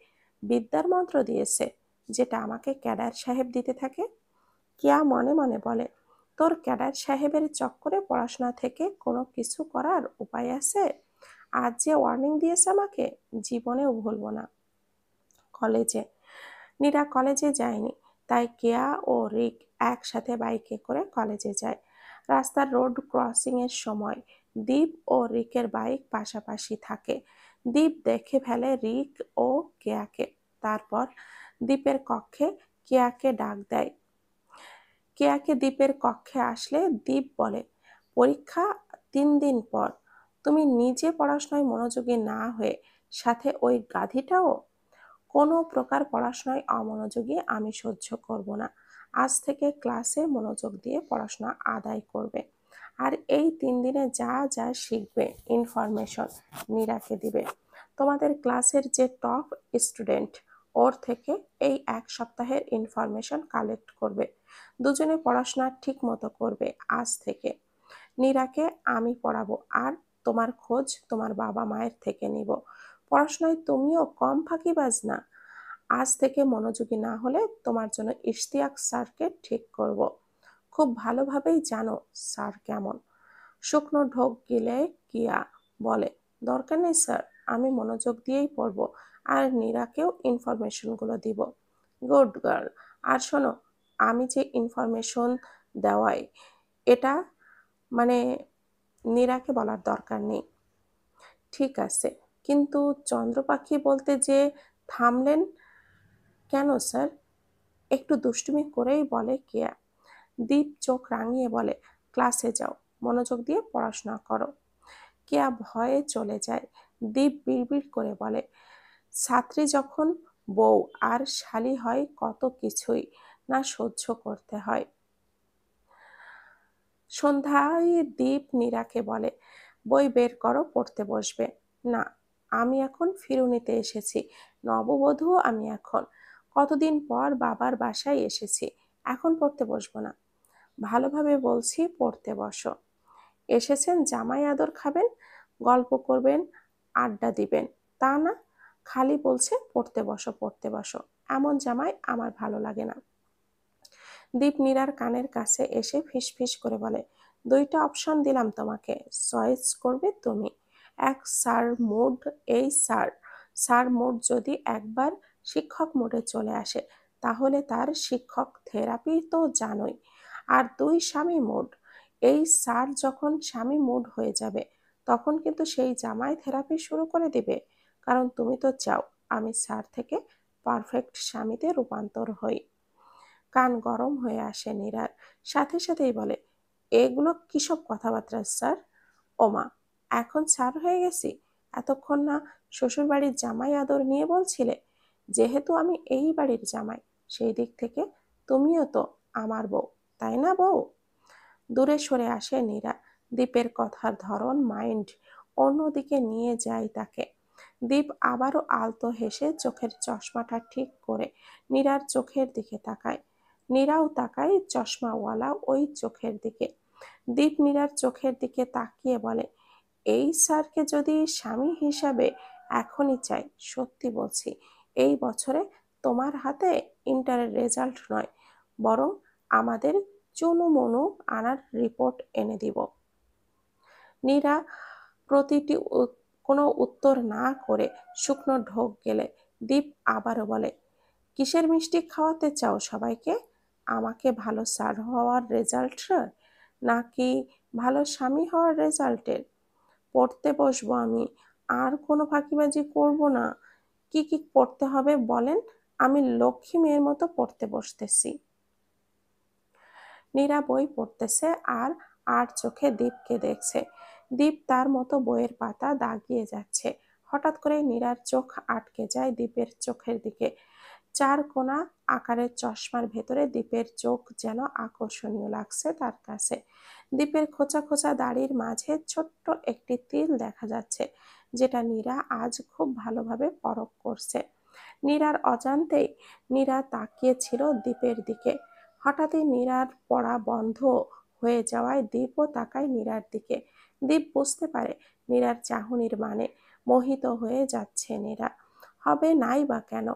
বিদ্যার মন্ত্র দিয়েছে, যেটা আমাকে ক্যাডার সাহেব দিতে থাকে? কেয়া মনে মনে বলে, তোর ক্যাডার সাহেবের চক্করে পড়াশোনা থেকে কোনো কিছু করার উপায় আছে? আজ যে ওয়ার্নিং দিয়েছে আমাকে, জীবনেও ভুলবো না। কলেজে নীরা কলেজে যায়নি, তাই কেয়া ও রিক একসাথে বাইকে করে কলেজে যায়। রাস্তার রোড ক্রসিং এর সময় দীপ ও রিকের বাইক পাশাপাশি থাকে। দীপ দেখে ফেলে রিক ও কেয়াকে, তারপর দীপের কক্ষে কেয়াকে ডাক দেয়। কেয়াকে দীপের কক্ষে আসলে দীপ বলে, পরীক্ষা 3 দিন পর তুমি নিজে পড়াশোনায় মনোযোগী না হয়ে সাথে ওই গাধীটাও? কোনো প্রকার পড়াশোনায় অমনোযোগী আমি সহ্য করব না। আজ থেকে ক্লাসে মনোযোগ দিয়ে পড়াশোনা আদায় করবে, আর এই 3 দিনে যা যা শিখবে ইনফরমেশন নীরাকে দিবে। তোমাদের ক্লাসের যে টপ স্টুডেন্ট, ওর থেকে এই 1 সপ্তাহের ইনফরমেশন কালেক্ট করবে। দুজনে পড়াশোনা ঠিক মতো করবে আজ থেকে। নীরাকে আমি পড়াবো, আর তোমার খোঁজ তোমার বাবা মায়ের থেকে নিব। পড়াশোনায় তুমিও কম ফাঁকিবাজ না। আজ থেকে মনোযোগী না হলে তোমার জন্য ইশতিয়াক স্যারকে ঠিক করব। খুব ভালোভাবেই জানো স্যার কেমন। শুকনো ঢোক গিলে কিয়া বলে, দরকার নেই স্যার, আমি মনোযোগ দিয়েই পড়বো, আর নীরাকেও ইনফরমেশনগুলো দিব। Good girl. আর শোনো, আমি যে ইনফরমেশন দেওয়াই, এটা মানে নীরাকে বলার দরকার নেই। ঠিক আছে, কিন্তু চন্দ্র পাখি বলতে যে থামলেন কেন স্যার? একটু দুষ্টুমি করেই বলে কেয়া। দীপ চোখ রাঙিয়ে বলে, ক্লাসে যাও, মনোযোগ দিয়ে পড়াশোনা করো। কেয়া ভয়ে চলে যায়। দীপ বিড়বিড় করে বলে, ছাত্রী যখন বউ আর শালি হয়, কত কিছুই না সহ্য করতে হয়। সন্ধ্যায় দীপ নীরাকে বলে, বই বের করো, পড়তে বসবে। না, আমি এখন ফিরুনিতে এসেছি, নববধূ আমি এখন। কতদিন পর বাবার বাসায় এসেছি, এখন পড়তে বসবো না। ভালোভাবে বলছি, পড়তে বসো। এসেছেন জামাই আদর খাবেন, গল্প করবেন, আড্ডা দিবেন, তা না, খালি বলছে পড়তে বসো পড়তে বসো। এমন জামাই আমার ভালো লাগে না। দীপ নীরার কানের কাছে এসে ফিসফিস করে বলে, 2টা অপশন দিলাম তোমাকে, চয়েস করবে তুমি। এক স্যার মুড, এই স্যার। স্যার মুড যদি একবার শিক্ষক মুডে চলে আসে, তাহলে তার শিক্ষক থেরাপি তো জানোই। আর 2 স্বামী মুড। এই স্যার যখন স্বামী মুড হয়ে যাবে, তখন কিন্তু সেই জামাই থেরাপি শুরু করে দিবে। কারণ তুমি তো চাও আমি স্যার থেকে পারফেক্ট স্বামীতে রূপান্তর হই। কান গরম হয়ে আসে নীরার, সাথে সাথেই বলে, এগুলো কিসব কথাবার্তা স্যার? ওমা, এখন স্যার হয়ে গেছি? এতক্ষণ না শ্বশুর বাড়ির জামাই আদর নিয়ে বলছিলে? যেহেতু আমি এই বাড়ির জামাই, সেই দিক থেকে তুমিও তো আমার বউ, তাই না বউ? দূরে সরে আসে নীরা। দীপের কথার ধরন মাইন্ড অন্যদিকে নিয়ে যায় তাকে। দীপ আবারও আলতো হেসে চোখের চশমাটা ঠিক করে নীরার চোখের দিকে তাকায়। নীরাও তাকায় চশমাওয়ালা ওই চোখের দিকে। দীপ নীরার চোখের দিকে তাকিয়ে বলে, এই স্যারকে যদি স্বামী হিসাবে এখনই চাই, সত্যি বলছি, এই বছরে তোমার হাতে ইন্টারের রেজাল্ট নয়, বরং আমাদের চুনু মনু আনার রিপোর্ট এনে দিব। নীরা প্রতিটি কোনো উত্তর না করে শুকনো ঢোক গেলে দীপ আবারও বলে, কিসের মিষ্টি খাওয়াতে চাও সবাইকে? আমাকে ভালো স্যার হওয়ার রেজাল্ট, নাকি ভালো স্বামী হওয়ার রেজাল্টের? পড়তে বসবো আমি, আর কোনো ফাঁকিবাজি করব না। কি কি পড়তে হবে বলেন, আমি লক্ষ্মী মেয়ের মতো পড়তে বসতেছি। নীরা বই পড়তেছে আর আর চোখে দীপকে দেখছে। দীপ তার মতো বইয়ের পাতা দাগিয়ে যাচ্ছে। হঠাৎ করে নীরার চোখ আটকে যায় দীপের চোখের দিকে। চার কোনা আকারের চশমার ভেতরে দীপের চোখ যেন আকর্ষণীয় লাগছে তার কাছে। দীপের খোঁচা খোঁচা দাড়ির মাঝে ছোট্ট একটি তিল দেখা যাচ্ছে, যেটা নীরা আজ খুব ভালোভাবে পরখ করছে। নীরার অজান্তেই নীরা তাকিয়েছিল দীপের দিকে। হঠাৎই নীরার পড়া বন্ধ হয়ে যাওয়ায় দীপও তাকায় নীরার দিকে। দীপ বুঝতে পারে নীরার চাহনির মানে। মোহিত হয়ে যাচ্ছে নীরা। হবে নাই বা কেন?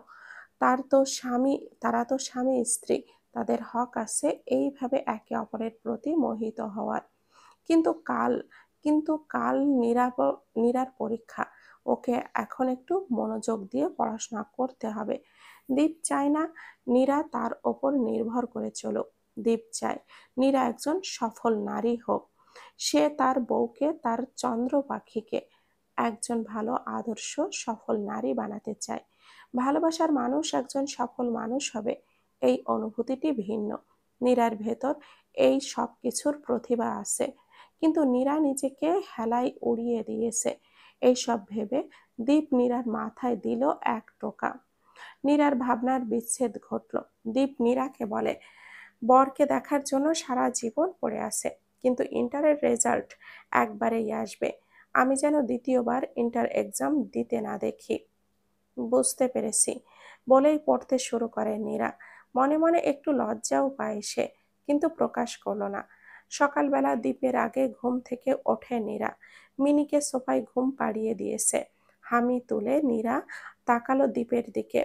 তারা তো স্বামী স্ত্রী, তাদের হক আছে এইভাবে একে অপরের প্রতি মোহিত হওয়ার। কিন্তু কাল কিন্তু কাল নীরার পরীক্ষা। ওকে এখন একটু মনোযোগ দিয়ে পড়াশোনা করতে হবে। দীপ চায় না নীরা তার ওপর নির্ভর করে চলুক। দীপ চায় নীরা একজন সফল নারী হোক। সে তার বউকে, তার চন্দ্র পাখিকে একজন ভালো আদর্শ সফল নারী বানাতে চায়। ভালোবাসার মানুষ একজন সফল মানুষ হবে, এই অনুভূতিটি ভিন্ন। নীরার ভেতর এই সব কিছুর প্রতিভা আছে, কিন্তু নীরা নিজেকে হেলায় উড়িয়ে দিয়েছে। এইসব ভেবে দীপ নীরার মাথায় দিল এক টোকা। নীরার ভাবনার বিচ্ছেদ ঘটল। দীপ নীরাকে বলে, বরকে দেখার জন্য সারা জীবন পড়ে আছে, কিন্তু ইন্টারের রেজাল্ট একবারেই আসবে। আমি যেন দ্বিতীয়বার ইন্টার এক্সাম দিতে না দেখি। বুঝতে পেরেছি বলেই পড়তে শুরু করে নীরা। মনে মনে একটু লজ্জাও পায় সে, কিন্তু প্রকাশ করলো না। সকালবেলা দীপের আগে ঘুম থেকে ওঠে নীরা। মিনিকে সোফায় ঘুম পাড়িয়ে দিয়েছে। হামি তুলে নীরা তাকালো দীপের দিকে।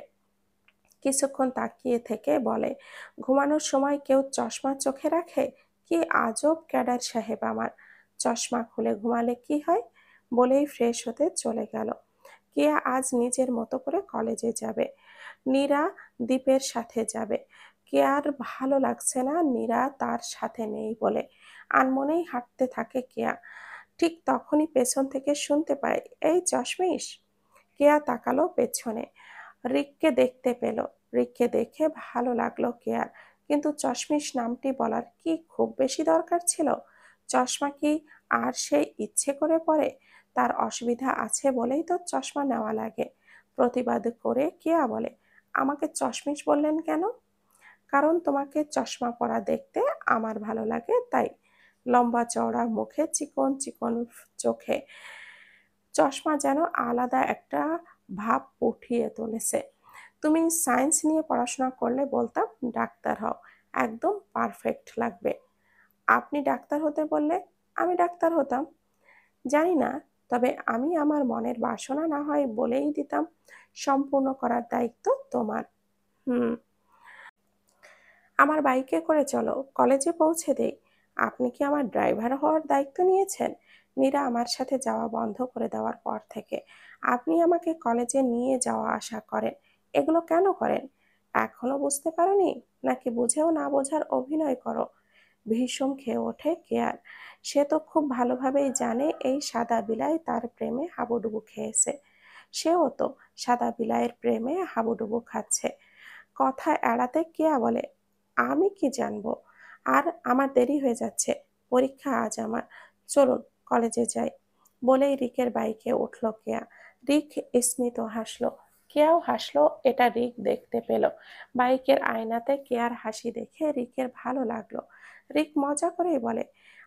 কিছুক্ষণ তাকিয়ে থেকে বলে, ঘুমানোর সময় কেউ চশমা চোখে রাখে? কি আজব ক্যাডার সাহেব আমার! চশমা খুলে ঘুমালে কি হয়? বলেই ফ্রেশ হতে চলে গেল। কেয়া আজ নিজের মতো করে কলেজে যাবে। নীরা দীপের সাথে যাবে। কেয়ার ভালো লাগছে না নীরা তার সাথে নেই বলে। আনমনেই হাঁটতে থাকে কেয়া। ঠিক তখনই পেছন থেকে শুনতে পায়, এই চশমিশ! কেয়া তাকালো পেছনে। রিককে দেখতে পেল। রিককে দেখে ভালো লাগলো কেয়ার, কিন্তু চশমিশ নামটি বলার কি খুব বেশি দরকার ছিল? চশমা কি আর সে ইচ্ছে করে পরে? তার অসুবিধা আছে বলেই তো চশমা নেওয়া লাগে। প্রতিবাদ করে কেয়া বলে, আমাকে চশমিশ বললেন কেন? কারণ তোমাকে চশমা পরা দেখতে আমার ভালো লাগে তাই। লম্বা চওড়া মুখে, চিকন চিকন চোখে চশমা যেন আলাদা একটা ভাব ফুটিয়ে তুলেছে। তুমি সায়েন্স নিয়ে পড়াশোনা করলে বলতাম ডাক্তার হও, একদম পারফেক্ট লাগবে। আপনি ডাক্তার হতে বললে আমি ডাক্তার হতাম। জানি না, তবে আমি আমার মনের বাসনা না হয় বলেই দিতাম। সম্পূর্ণ করার দায়িত্ব তোমার। হুম। আমার বাইকে করে চলো, কলেজে পৌঁছে দেই। আপনি কি আমার ড্রাইভার হওয়ার দায়িত্ব নিয়েছেন? নীরা আমার সাথে যাওয়া বন্ধ করে দেওয়ার পর থেকে আপনি আমাকে কলেজে নিয়ে যাওয়া আসা করেন। এগুলো কেন করেন? এখনো বুঝতে পারোনি? নাকি বুঝেও না বোঝার অভিনয় করো? ভীষণ খেয়ে ওঠে কেয়ার। সে তো খুব ভালোভাবেই জানে এই সাদা বিলাই তার প্রেমে হাবুডুবু খেয়েছে। সেও তো সাদা বিলাইয়ের প্রেমে হাবুডুবু খাচ্ছে। কথা এড়াতে কেয়া বলে, আমি কি জানবো? আর আমার দেরি হয়ে যাচ্ছে, পরীক্ষা আজ আমার। চলুন কলেজে যাই। বলেই রিকের বাইকে উঠল কেয়া। রিক স্মিত হাসলো। কেয়াও হাসলো, এটা রিক দেখতে পেল। বাইকের আয়নাতে কেয়ার হাসি দেখে রিকের ভালো লাগলো। রিক মজা করেই বলে,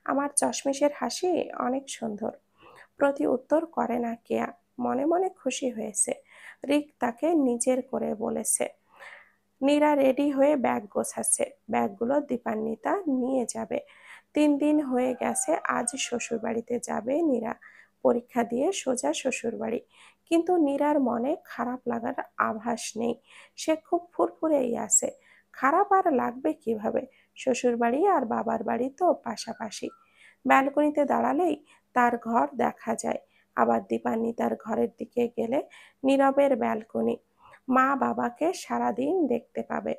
আমার চশমিশের হাসি অনেক সুন্দর। প্রতি উত্তর করে না কেয়া, মনে মনে খুশি হয়েছে রিক তাকে নিজের করে বলেছে। নীরা রেডি হয়ে ব্যাগ গোছাচ্ছে। ব্যাগগুলো দীপান্বিতা নিয়ে যাবে। 3 দিন হয়ে গেছে আজ শ্বশুরবাড়িতে যাবে নীরা। পরীক্ষা দিয়ে সোজা শ্বশুরবাড়ি। কিন্তু নীরার মনে খারাপ লাগার আভাস নেই। সে খুব ফুরফুরেই আছে। খারাপ আর লাগবে কিভাবে? শ্বশুরবাড়ি আর বাবার বাড়ি তো পাশাপাশি। ব্যালকনিতে দাঁড়ালেই তার ঘর দেখা যায়। আবার দীপান্বিতার ঘরের দিকে গেলে নীরবের ব্যালকনি। মা বাবাকে সারাদিন দেখতে পাবে।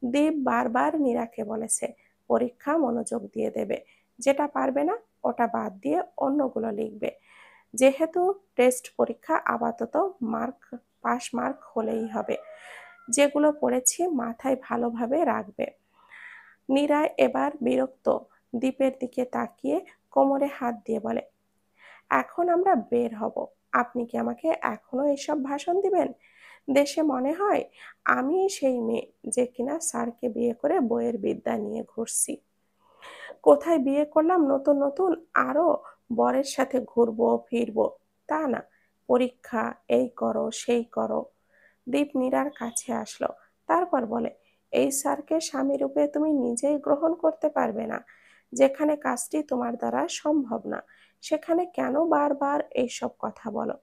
দীপ বারবার নীরাকে বলেছে পরীক্ষা মনোযোগ দিয়ে দেবে, যেটা পারবে না ওটা বাদ দিয়ে অন্যগুলো লিখবে। যেহেতু টেস্ট পরীক্ষা, আপাতত পাস মার্ক হলেই হবে। যেগুলো পড়েছি মাথায় ভালোভাবে রাখবে। নীরা এবার বিরক্ত দীপের দিকে তাকিয়ে কোমরে হাত দিয়ে বলে, এখন আমরা বের হব। আপনি কি আমাকে এখনো এসব ভাষণ দিবেন? দেশে মনে হয় আমি সেই মেয়ে যে কিনা স্যারকে বিয়ে করে বইয়ের বিদ্যা নিয়ে ঘুরছি। কোথায় বিয়ে করলাম নতুন নতুন, আরো বরের সাথে ঘুরবো ফিরবো, তা না। পরীক্ষা, এই করো সেই করো। দীপ নীরার কাছে আসলো, তারপর বলে, এই স্যারকে স্বামী রূপে তুমি নিজেই গ্রহণ করতে পারবে না? যেখানে কাজটি তোমার দ্বারা সম্ভব না, সেখানে কেন বারবার এইসব কথা বলো?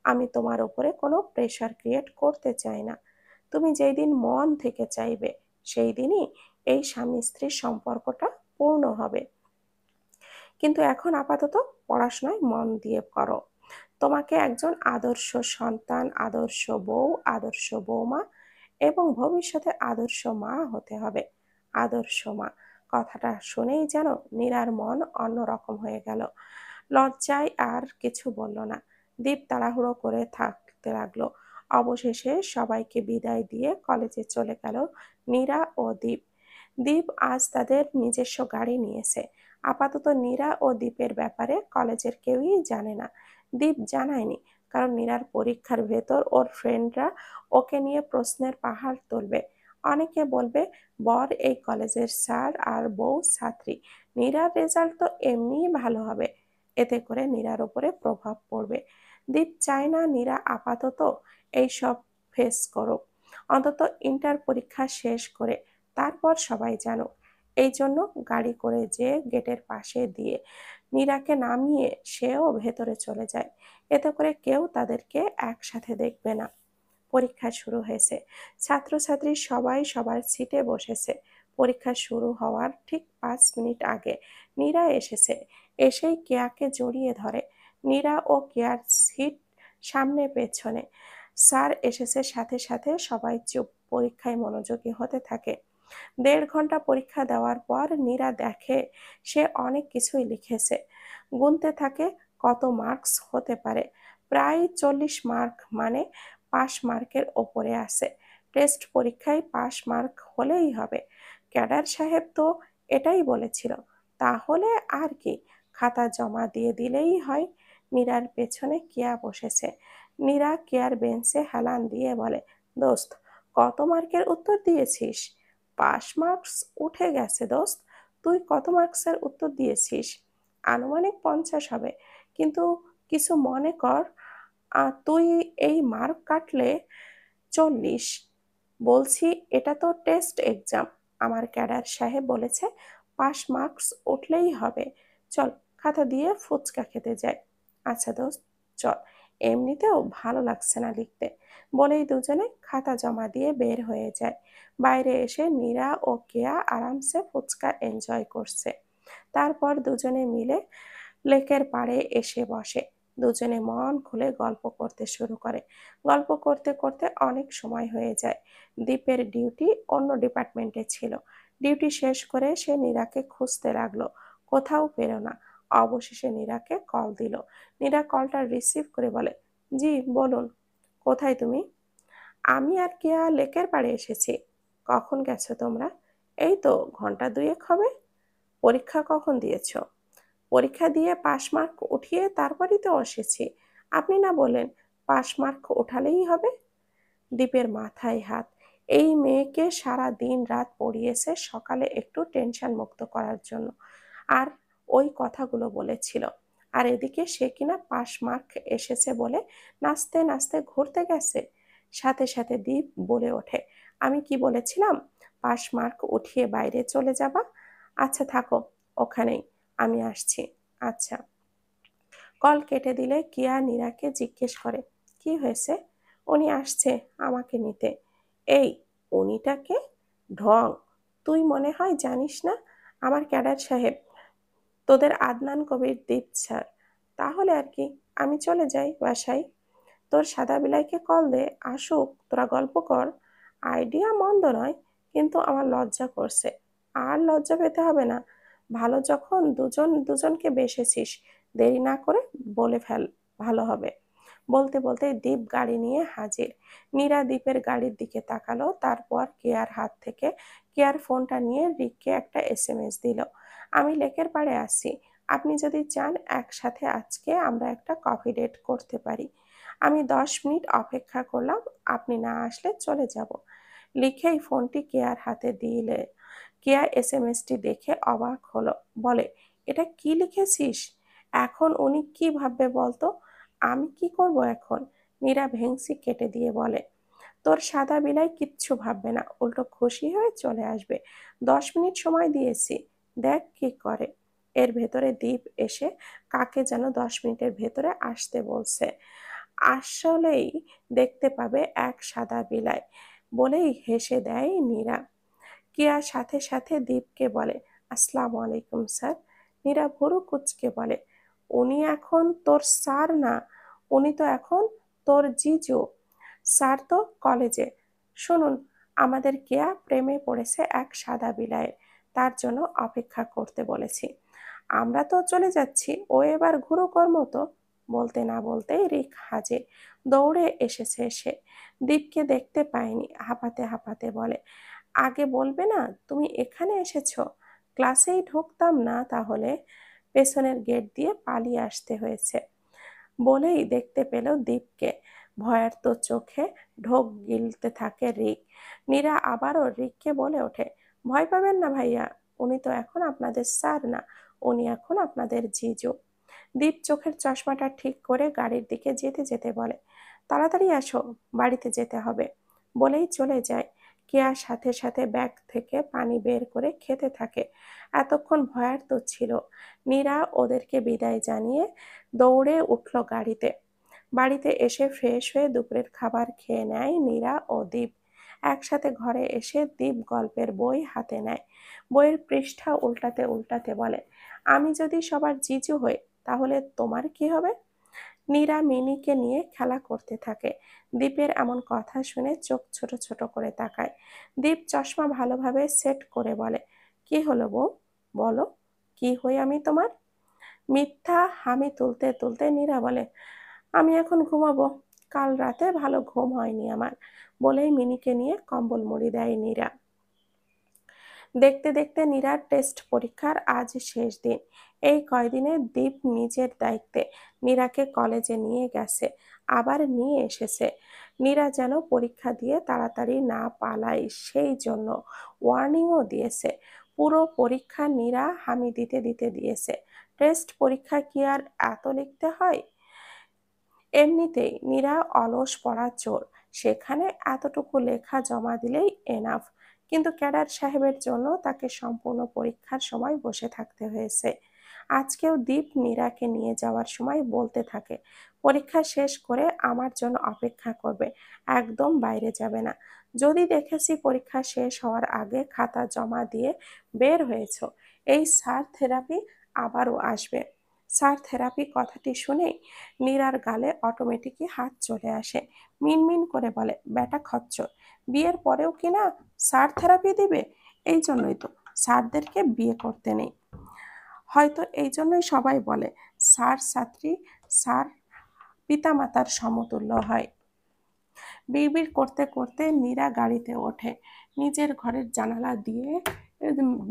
আমি তোমার উপরে কোনো প্রেশার ক্রিয়েট করতে চাই না। তুমি যেই দিন মন থেকে চাইবে, সেই দিনই এই স্বামী স্ত্রীর সম্পর্কটা পূর্ণ হবে। কিন্তু এখন আপাতত পড়াশোনায় মন দিয়ে করো। তোমাকে একজন আদর্শ সন্তান, আদর্শ বউ, আদর্শ বৌমা এবং ভবিষ্যতে আদর্শ মা হতে হবে। আদর্শ মা, কথাটা শুনেই যেন নীরার মন অন্যরকম হয়ে গেল। লজ্জায় আর কিছু বলল না। দীপ তাড়াহুড়ো করে থাকতে লাগলো। অবশেষে সবাইকে বিদায় দিয়ে কলেজে চলে গেল নীরা ও দীপ। দীপ আজ তাদের নিজস্ব গাড়ি নিয়েছে। আপাতত নীরা ও দীপের ব্যাপারে কলেজের কেউই জানে না। দীপ জানায়নি, কারণ নীরার পরীক্ষার ভেতর ওর ফ্রেন্ডরা ওকে নিয়ে প্রশ্নের পাহাড় তুলবে। অনেকে বলবে বর এই কলেজের স্যার আর বউ ছাত্রী, নীরার রেজাল্ট তো এমনিই ভালো হবে, এতে করে নীরার উপরে প্রভাব পড়বে। দীপ চায় না নীরা আপাতত এইসব ফেস করুক, অন্তত ইন্টার পরীক্ষা শেষ করে তারপর সবাই জানুক। এই জন্য গাড়ি করে যে গেটের পাশে দিয়ে নীরাকে নামিয়ে সেও ভেতরে চলে যায়। এতে করে কেউ তাদেরকে একসাথে দেখবে না। পরীক্ষা শুরু হয়েছে। ছাত্রছাত্রী সবাই সবার সিটে বসেছে। পরীক্ষা শুরু হওয়ার ঠিক 5 মিনিট আগে নীরা এসেছে। এসেই কেয়াকে জড়িয়ে ধরে। নীরা ও কেয়ার সিট সামনে পেছনে। স্যার এসেছে, সাথে সাথে সবাই চুপ, পরীক্ষায় মনোযোগী হতে থাকে। 1.5 ঘন্টা পরীক্ষা দেওয়ার পর নীরা দেখে সে অনেক কিছুই লিখেছে। গুনতে থাকে কত মার্কস হতে পারে। প্রায় 40 মার্ক, মানে 5 মার্কের ওপরে আছে। টেস্ট পরীক্ষায় 5 মার্ক হলেই হবে। ক্যাডার সাহেব তো এটাই বলেছিল। তাহলে আর কি, খাতা জমা দিয়ে দিলেই হয়। নীরার পেছনে কেয়া বসেছে। নীরা কেয়ার বেঞ্চে হেলান দিয়ে বলে, দোস্ত, কত মার্কের উত্তর দিয়েছিস? 5 মার্কস উঠে গেছে দোস্ত। তুই কত মার্কসের উত্তর দিয়েছিস? আনুমানিক 50 হবে, কিন্তু কিছু মনে কর, তুই এই মার্ক কাটলে 40। বলছি, এটা তো টেস্ট এক্সাম। আমার ক্যাডার সাহেব বলেছে 5 মার্কস উঠলেই হবে। চল, খাতা দিয়ে ফুচকা খেতে যাই। আচ্ছা দোস্ত, চল, এমনিতেও ভালো লাগছে না লিখতে। বলেই দুজনে খাতা জমা দিয়ে বের হয়ে যায়। বাইরে এসে নীরা ও কেয়া আরামসে ফুচকা এনজয় করছে। তারপর দুজনে মিলে লেকের পাড়ে এসে বসে। দুজনে মন খুলে গল্প করতে শুরু করে। গল্প করতে করতে অনেক সময় হয়ে যায়। দীপের ডিউটি অন্য ডিপার্টমেন্টে ছিল। ডিউটি শেষ করে সে নীরাকে খুঁজতে লাগলো, কোথাও পেল না। অবশেষে নীরাকে কল দিল। নীরা কলটা রিসিভ করে বলে, জি বলুন, কোথায় তুমি? আমি আর কেয়া লেকের পাড়ে এসেছি। কখন গেছো তোমরা? এই তো ঘন্টা দুয়েক হবে। পরীক্ষা কখন দিয়েছো? পরীক্ষা দিয়ে পাশ মার্ক উঠিয়ে তারপরই তো এসেছি। আপনি না বললেন 5 মার্ক ওঠালেই হবে? দীপের মাথায় হাত। এই মেয়েকে সারা দিন রাত পড়িয়েছে সকালে একটু টেনশন মুক্ত করার জন্য, আর ওই কথাগুলো বলেছিল। আর এদিকে সে কিনা 5 মার্ক এসেছে বলে নাচতে নাচতে ঘুরতে গেছে। সাথে সাথে দীপ বলে ওঠে, আমি কি বলেছিলাম? 5 মার্ক উঠিয়ে বাইরে চলে যাবা। আচ্ছা থাকো ওখানেই, আমি আসছি। আচ্ছা। কল কেটে দিলে কিয়া নীরাকে জিজ্ঞেস করে, কি হয়েছে? উনি আসছে আমাকে নিতে। এই, উনিটাকে? ঢং! তুই মনে হয় জানিস না, আমার ক্যাডার সাহেব, তোদের আদনান কবির দীপ স্যার। তাহলে আর কি, আমি চলে যাই বাসায়। তোর সাদা বিলাইকে কল দে, আসুক, তোরা গল্প কর। আইডিয়া মন্দ নয়, কিন্তু আমার লজ্জা করছে। আর লজ্জা পেতে হবে না। ভালো যখন দুজন দুজনকে বেসেছিস, দেরি না করে বলে ফেল, ভালো হবে। বলতে বলতে দীপ গাড়ি নিয়ে হাজির। নীরা দীপের গাড়ির দিকে তাকালো, তারপর কেয়ার হাত থেকে কেয়ার ফোনটা নিয়ে রিককে একটা এসএমএস দিল, আমি লেকের পাড়ে আছি। আপনি যদি চান একসাথে আজকে আমরা একটা কফি ডেট করতে পারি। আমি 10 মিনিট অপেক্ষা করলাম, আপনি না আসলে চলে যাব। লিখেই ফোনটি কেয়ার হাতে দিলে কেয়া এসএমএসটি দেখে অবাক হলো। বলে, এটা কি লিখেছিস? এখন উনি কি ভাববে বলতো? আমি কি করব এখন? মীরা ভেংসি কেটে দিয়ে বলে, তোর সাদা বিলাই কিচ্ছু ভাববে না, উল্টো খুশি হয়ে চলে আসবে। 10 মিনিট সময় দিয়েছি, দেখ কি করে। এর ভেতরে দীপ এসে কাকে যেন 10 মিনিটের ভেতরে আসতে বলছে। আসলেই দেখতে পাবে এক সাদা বিলাই, বলেই হেসে দেয় নীরা। কেয়া সাথে সাথে দীপকে বলে, আসসালামু আলাইকুম স্যার। নীরা ভুরু কুঁচকে বলে, উনি এখন তোর স্যার না, উনি তো এখন তোর জিজু। স্যার তো কলেজে। শুনুন, আমাদের কেয়া প্রেমে পড়েছে এক সাদা বিলায়ে, তার জন্য অপেক্ষা করতে বলেছি। আমরা তো চলে যাচ্ছি, ও এবার ঘুরুক ওর মতো। বলতে না বলতেই রিক হাজির। দৌড়ে এসেছে সে। দীপকে দেখতে পায়নি, হাঁপাতে হাঁপাতে বলে, আগে বলবে না তুমি এখানে এসেছো? ক্লাসেই ঢুকতাম না তাহলে, পেছনের গেট দিয়ে পালিয়ে আসতে হয়েছে। বলেই দেখতে পেল দীপকে। ভয়ার্ত চোখে ঢোক গিলতে থাকে রিক। নীরা আবারও রিককে বলে ওঠে, ভয় পাবেন না ভাইয়া, উনি তো এখন আপনাদের স্যার না, উনি এখন আপনাদের জিজু। দীপ চোখের চশমাটা ঠিক করে গাড়ির দিকে যেতে যেতে বলে, তাড়াতাড়ি আসো, বাড়িতে যেতে হবে। বলেই চলে যায়। কেয়ার সাথে সাথে ব্যাগ থেকে পানি বের করে খেতে থাকে। এতক্ষণ ভয়ার্ত ছিল। নীরা ওদেরকে বিদায় জানিয়ে দৌড়ে উঠল গাড়িতে। বাড়িতে এসে ফ্রেশ হয়ে দুপুরের খাবার খেয়ে নেয় নীরা ও দীপ। একসাথে ঘরে এসে দীপ গল্পের বই হাতে নেয়। বইয়ের পৃষ্ঠা উল্টাতে উল্টাতে বলে, আমি যদি সবার জিজু হই তাহলে তোমার কি হবে? নীরা মিনিকে নিয়ে খেলা করতে থাকে। দীপের এমন কথা শুনে চোখ ছোট ছোট করে তাকায়। দীপ চশমা ভালোভাবে সেট করে বলে, কি হলো বউ, বলো, কি হই আমি তোমার? মিথ্যা হামি তুলতে তুলতে নীরা বলে, আমি এখন ঘুমাবো, কাল রাতে ভালো ঘুম হয়নি আমার। বলেই মিনিকে নিয়ে কম্বল মুড়ি দেয় নীরা। দেখতে দেখতে নীরার টেস্ট পরীক্ষার আজ শেষ দিন। এই কয়দিনে দীপ নিজের দায়িত্বে নীরাকে কলেজে নিয়ে গেছে, আবার নিয়ে এসেছে। নীরা যেন পরীক্ষা দিয়ে তাড়াতাড়ি না পালায় সেই জন্য ওয়ার্নিংও দিয়েছে। পুরো পরীক্ষা নীরা হামি দিতে দিতে দিয়েছে। টেস্ট পরীক্ষা কি আর এত লিখতে হয়? এমনিতেই নীরা অলস পড়া চোর, সেখানে এতটুকু লেখা জমা দিলেই এনাফ। কিন্তু ক্যাডার সাহেবের জন্য তাকে সম্পূর্ণ পরীক্ষার সময় বসে থাকতে হয়েছে। আজকেও দীপ নীরাকে নিয়ে যাওয়ার সময় বলতে থাকে, পরীক্ষা শেষ করে আমার জন্য অপেক্ষা করবে, একদম বাইরে যাবে না। যদি দেখেছি পরীক্ষা শেষ হওয়ার আগে খাতা জমা দিয়ে বের হয়েছ, এই স্যার থেরাপি আবারও আসবে। স্যার থেরাপি কথাটি শুনেই নীরার গালে অটোমেটিকই হাত চলে আসে। মিনমিন করে বলে, ব্যাটা খচ্চর, বিয়ের পরেও কিনা স্যার থেরাপি দিবে? এই জন্যই তো স্যারদেরকে বিয়ে করতে নেই। হয়তো এই জন্যই সবাই বলে স্যার ছাত্রী, স্যার পিতামাতার সমতুল্য হয়। বিড়বিড় করতে করতে নীরা গাড়িতে ওঠে। নিজের ঘরের জানালা দিয়ে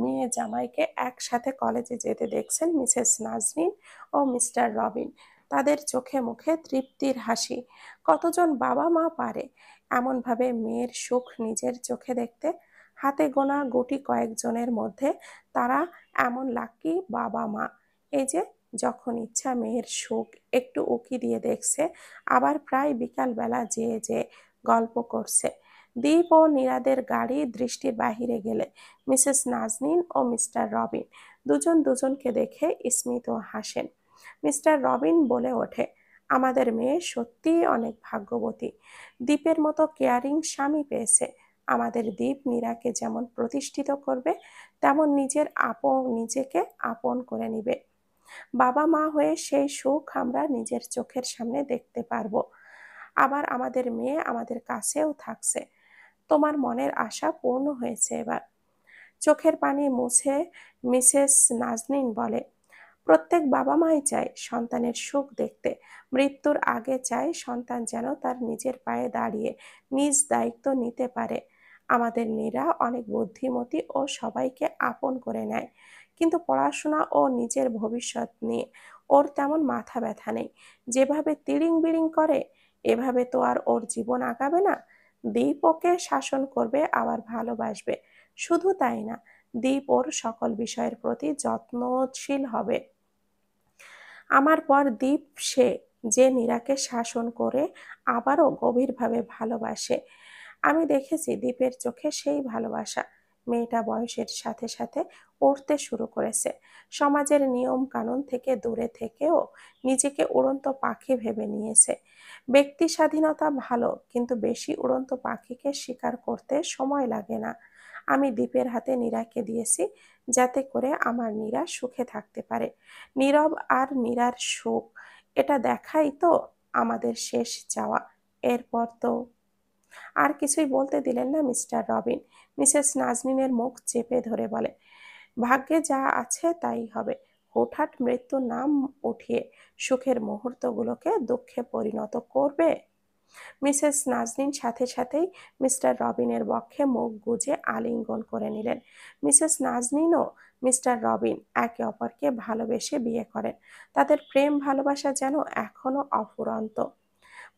মেয়ে জামাইকে একসাথে কলেজে যেতে দেখছেন মিসেস নাজনীন ও মিস্টার রবিন। তাদের চোখে মুখে তৃপ্তির হাসি। কতজন বাবা মা পারে এমনভাবে মেয়ের সুখ নিজের চোখে দেখতে? হাতে গোনা গুটি কয়েকজনের মধ্যে তারা এমন লাকি বাবা মা। এই যে যখন ইচ্ছা মেয়ের সুখ একটু উকি দিয়ে দেখছে, আবার প্রায় বিকালবেলা যেয়ে যে গল্প করছে। দীপ ও নীরাদের গাড়ি দৃষ্টির বাহিরে গেলে মিসেস নাজনীন ও মিস্টার রবিন দুজন দুজনকে দেখে স্মিত হাসেন। মিস্টার রবিন বলে ওঠে, আমাদের মেয়ে সত্যিই অনেক ভাগ্যবতী, দীপের মতো কেয়ারিং স্বামী পেয়েছে। আমাদের দীপ নীরাকে যেমন প্রতিষ্ঠিত করবে, তেমন নিজেকে আপন করে নিবে। বাবা মা হয়ে সেই সুখ আমরা নিজের চোখের সামনে দেখতে পারবো। আবার আমাদের মেয়ে আমাদের কাছেও থাকছে। তোমার মনের আশা পূর্ণ হয়েছে এবার। চোখের পানি মুছে মিসেস নাজনীন বলে, প্রত্যেক বাবা মাই চায় সন্তানের সুখ দেখতে, মৃত্যুর আগে চায় সন্তান যেন তার নিজের পায়ে দাঁড়িয়ে নিজ দায়িত্ব নিতে পারে। আমাদের নীরা অনেক বুদ্ধিমতী ও সবাইকে আপন করে নেয়, কিন্তু পড়াশোনা ও নিজের ভবিষ্যৎ নিয়ে ওর তেমন মাথা ব্যথা নেই। যেভাবে তিড়িং বিড়িং করে এভাবে তো আর ওর জীবন আগাবে না। দীপ ওকে শাসন করবে আবার ভালোবাসবে। শুধু তাই না, দীপ ওর সকল বিষয়ের প্রতি যত্নশীল হবে। আমার পর দীপ সে যে নীরাকে শাসন করে আবারও গভীরভাবে ভালোবাসে। আমি দেখেছি দীপের চোখে সেই ভালোবাসা। মেয়েটা বয়সের সাথে সাথে উঠতে শুরু করেছে। সমাজের নিয়ম কানুন থেকে দূরে থেকেও নিজেকে উড়ন্ত পাখি ভেবে নিয়েছে। ব্যক্তি স্বাধীনতা ভালো, কিন্তু বেশি উড়ন্ত পাখিকে শিকার করতে সময় লাগে না। আমি দীপের হাতে নীরাকে দিয়েছি, যাতে করে আমার নীরা সুখে থাকতে পারে। নীরব আর নীরার সুখ, এটা দেখাই তো আমাদের শেষ চাওয়া। এরপর তো আর কিছুই বলতে দিলেন না মিস্টার রবিন। মিসেস নাজনীনের মুখ চেপে ধরে বলে, ভাগ্যে যা আছে তাই হবে। হুটহাট মৃত্যুর নাম উঠিয়ে সুখের মুহূর্তগুলোকে দুঃখে পরিণত করবে। মিসেস নাজনীন সাথে সাথেই মিস্টার রবিনের বক্ষে মুখ গুজে আলিঙ্গন করে নিলেন। মিসেস নাজনীন ও মিস্টার রবিন একে অপরকে ভালোবেসে বিয়ে করেন। তাদের প্রেম ভালোবাসা যেন এখনো অফুরন্ত।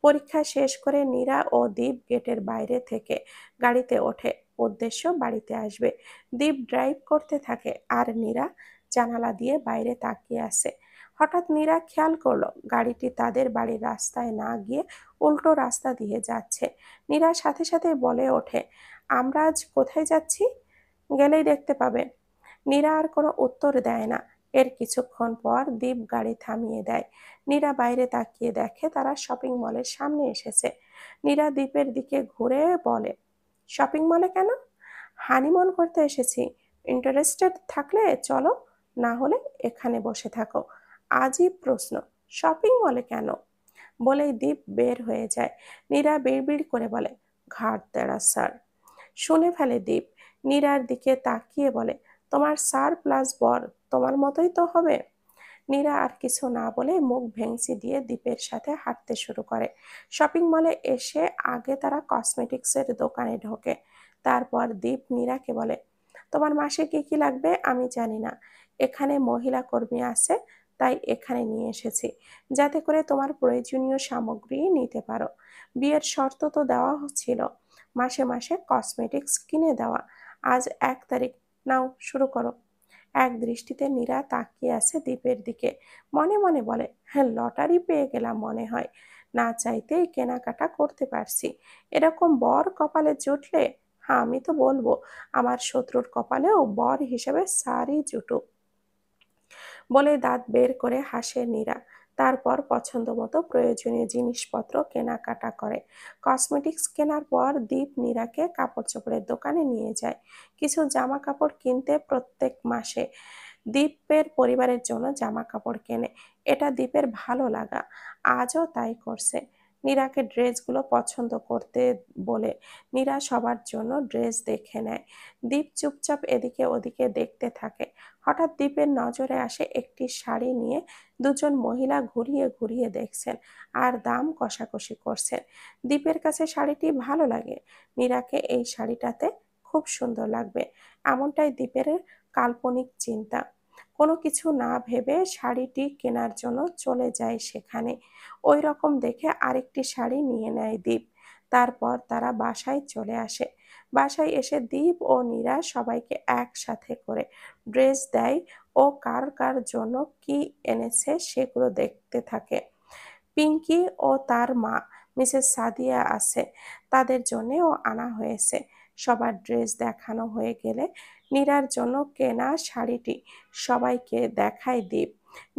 পরীক্ষা শেষ করে নীরা ও দীপ গেটের বাইরে থেকে গাড়িতে ওঠে, উদ্দেশ্য বাড়িতে আসবে। দীপ ড্রাইভ করতে থাকে আর নীরা জানালা দিয়ে বাইরে তাকিয়ে আছে। হঠাৎ নীরা খেয়াল করলো গাড়িটি তাদের বাড়ির রাস্তায় না গিয়ে উল্টো রাস্তা দিয়ে যাচ্ছে। নীরা সাথে সাথে বলে ওঠে, আমরা আজ কোথায় যাচ্ছি? গেলেই দেখতে পাবে। নীরা আর কোনো উত্তর দেয় না। এর কিছুক্ষণ পর দীপ গাড়ি থামিয়ে দেয়। নীরা বাইরে তাকিয়ে দেখে তারা শপিং মলের সামনে এসেছে। নীরা দীপের দিকে ঘুরে বলে, শপিং মলে কেন? হানিমুন করতে এসেছি। ইন্টারেস্টেড থাকলে চলো, না হলে এখানে বসে থাকো। আজই প্রশ্ন, শপিং মলে কেন? বলেই দীপ বের হয়ে যায়। নীরা বিড়বিড় করে বলে, ঘাড় তেড়া স্যার। শুনে ফেলে দীপ। নীরার দিকে তাকিয়ে বলে, তোমার স্যার প্লাস বর তোমার মতোই তো হবে। নীরা আর কিছু না বলে মুখ ভেংচি দিয়ে দীপের সাথে হাঁটতে শুরু করে। শপিং মলে এসে আগে তারা কসমেটিক্সের দোকানে ঢোকে। তারপর দীপ নীরাকে বলে, তোমার মাসে কি কি লাগবে আমি জানি না। এখানে মহিলা কর্মী আছে, তাই এখানে নিয়ে এসেছি, যাতে করে তোমার প্রয়োজনীয় সামগ্রী নিতে পারো। বিয়ের শর্ত তো দেওয়া হচ্ছিল মাসে মাসে কসমেটিক্স কিনে দেওয়া। আজ 1 তারিখ, নাও শুরু করো। এক দৃষ্টিতে নীরা তাকিয়ে আছে দ্বীপের দিকে। মনে মনে বলে, হ্যাঁ, লটারি পেয়ে গেলাম মনে হয়। না চাইতেই কেনাকাটা করতে পারছি। এরকম বর কপালে জুটলে, হ্যাঁ আমি তো বলবো আমার শত্রুর কপালেও বর হিসেবে সারি জুটুক। বলে দাঁত বের করে হাসে নীরা। তারপর পছন্দ মতো প্রয়োজনীয় জিনিসপত্র কেনাকাটা করে। কসমেটিক্স কেনার পর দীপ নীরাকে কাপড় চোপড়ের দোকানে নিয়ে যায় কিছু জামা কাপড় কিনতে। প্রত্যেক মাসে দীপের পরিবারের জন্য জামা কাপড় কেনে। এটা দীপের ভালো লাগা। আজও তাই করছে। নীরাকে ড্রেসগুলো পছন্দ করতে বলে নীরা সবার জন্য ড্রেস দেখে নেয়। দীপ চুপচাপ এদিকে ওদিকে দেখতে থাকে। হঠাৎ দীপের নজরে আসে একটি শাড়ি নিয়ে দুজন মহিলা ঘুরিয়ে ঘুরিয়ে দেখছেন আর দাম কষাকষি করছেন। দীপের কাছে শাড়িটি ভালো লাগে। নীরাকে এই শাড়িটাতে খুব সুন্দর লাগবে, এমনটাই দীপের কাল্পনিক চিন্তা। কোনো কিছু না ভেবে শাড়িটি কেনার জন্য চলে যায় সেখানে। ওই রকম দেখে আরেকটি শাড়ি নিয়ে নেয় দীপ। তারপর তারা বাসায় চলে আসে। বাসায় এসে দীপ ও নীরা সবাইকে একসাথে করে ড্রেস দেয় ও কার কার জন্য কি এনেছে সেগুলো দেখতে থাকে। পিঙ্কি ও তার মা মিসেস সাদিয়া আছে, তাদের জন্যেও আনা হয়েছে। সবার ড্রেস দেখানো হয়ে গেলে নীরার জন্য কেনা শাড়িটি সবাইকে দেখায় দীপ।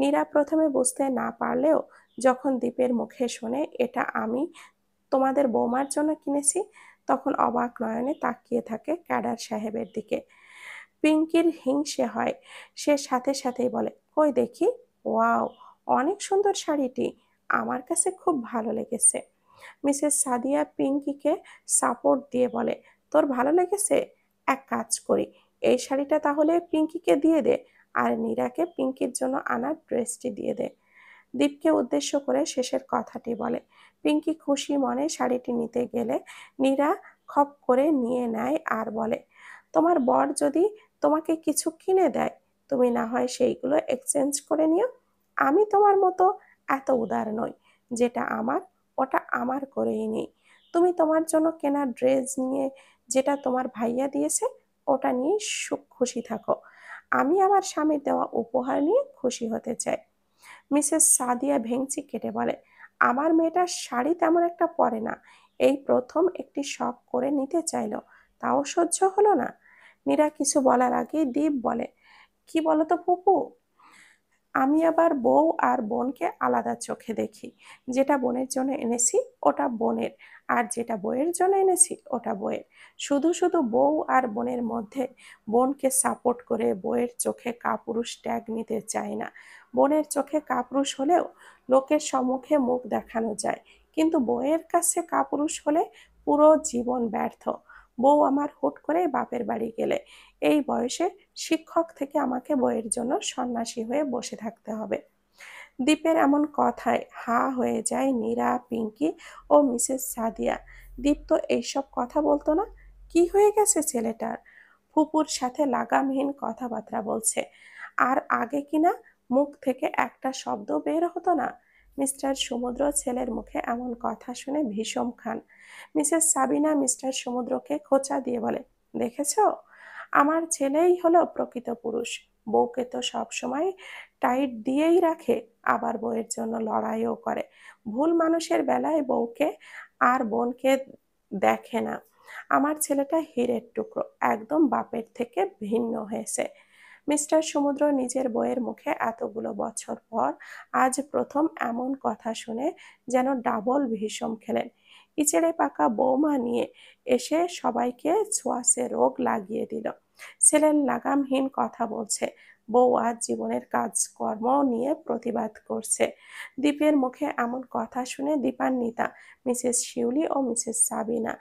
নীরা প্রথমে বুঝতে না পারলেও যখন দীপের মুখে শোনে এটা আমি তোমাদের বৌমার জন্য কিনেছি, তখন অবাক নয়নে তাকিয়ে থাকে ক্যাডার সাহেবের দিকে। পিঙ্কির হিংসে হয়। সে সাথে সাথেই বলে, কই দেখি। ওয়াও, অনেক সুন্দর শাড়িটি, আমার কাছে খুব ভালো লেগেছে। মিসেস সাদিয়া পিঙ্কিকে সাপোর্ট দিয়ে বলে, তোর ভালো লেগেছে? এক কাজ করি, এই শাড়িটা তাহলে পিঙ্কিকে দিয়ে দে, আর নীরাকে পিঙ্কির জন্য আনা ড্রেসটি দিয়ে দে। দীপকে উদ্দেশ্য করে শেষের কথাটি বলে। পিঙ্কি খুশি মনে শাড়িটি নিতে গেলে নীরা খপ করে নিয়ে নেয় আর বলে, তোমার বর যদি তোমাকে কিছু কিনে দেয়, তুমি না হয় সেইগুলো এক্সচেঞ্জ করে নিও। আমি তোমার মতো এত উদার নই, যেটা আমার ওটা আমার করেই নেই। তুমি তোমার জন্য কেনা ড্রেস নিয়ে, যেটা তোমার ভাইয়া দিয়েছে, ওটা নিয়ে খুশি থাকো। আমি আমার স্বামীর দেওয়া উপহার নিয়ে খুশি হতে চাই। মিসেস সাদিয়া ভেংচি কেটে বলে, আমার মেয়েটা শাড়ি তেমন একটা পরে না, এই প্রথম একটি শখ করে নিতে চাইলো, তাও সহ্য হলো না। মীরা কিছু বলার আগেই দীপ বলে, কি বলতো ফুপু, আমি আবার বউ আর বোনকে আলাদা চোখে দেখি। যেটা বোনের জন্য এনেছি ওটা বোনের, আর যেটা বউয়ের জন্য এনেছি ওটা বউয়ের। শুধু শুধু বউ আর বোনের মধ্যে বোনকে সাপোর্ট করে বউয়ের চোখে কাপুরুষ ট্যাগ নিতে চাই না। বোনের চোখে কাপুরুষ হলেও লোকের সম্মুখে মুখ দেখানো যায়, কিন্তু বউয়ের কাছে কাপুরুষ হলে পুরো জীবন ব্যর্থ। বউ আমার হুট করে বাপের বাড়ি গেলে এই বয়সে শিক্ষক থেকে আমাকে বইয়ের জন্য সন্ন্যাসী হয়ে বসে থাকতে হবে। দীপের এমন কথায় হা হয়ে যায় নীরা, পিঙ্কি ও মিসেস সাদিয়া। দীপ তো এইসব কথা বলতো না, কি হয়ে গেছে ছেলেটার? ফুপুর সাথে লাগামহীন কথাবার্তা বলছে, আর আগে কিনা মুখ থেকে একটা শব্দ বের হতো না। মিস্টার সমুদ্র ছেলের মুখে এমন কথা শুনে ভীষণ খান। মিসেস সাবিনা মিস্টার সমুদ্রকে খোঁচা দিয়ে বলে, দেখেছো, আমার ছেলেই হলো প্রকৃত পুরুষ। বউকে তো সব সময় টাইট দিয়েই রাখে, আবার বউয়ের জন্য লড়াইও করে। ভুল মানুষের বেলায় বউকে আর বোনকে দেখে না। আমার ছেলেটা হীরের টুকরো, একদম বাপের থেকে ভিন্ন হয়েছে। মিস্টার সমুদ্র নিজের বউয়ের মুখে এতগুলো বছর পর আজ প্রথম এমন কথা শুনে যেন ডাবল ভীষণ খেলেন। ইচড়ে পাকা বৌমা নিয়ে এসে সবাইকে ছোঁয়াচে রোগ লাগিয়ে দিল। ছেলের লাগামহীন কথা বলছে, বউ আজ জীবনের কাজকর্ম নিয়ে প্রতিবাদ করছে। দীপের মুখে এমন কথা শুনে দীপান্বিতা, মিসেস শিউলি ও মিসেস সাবিনা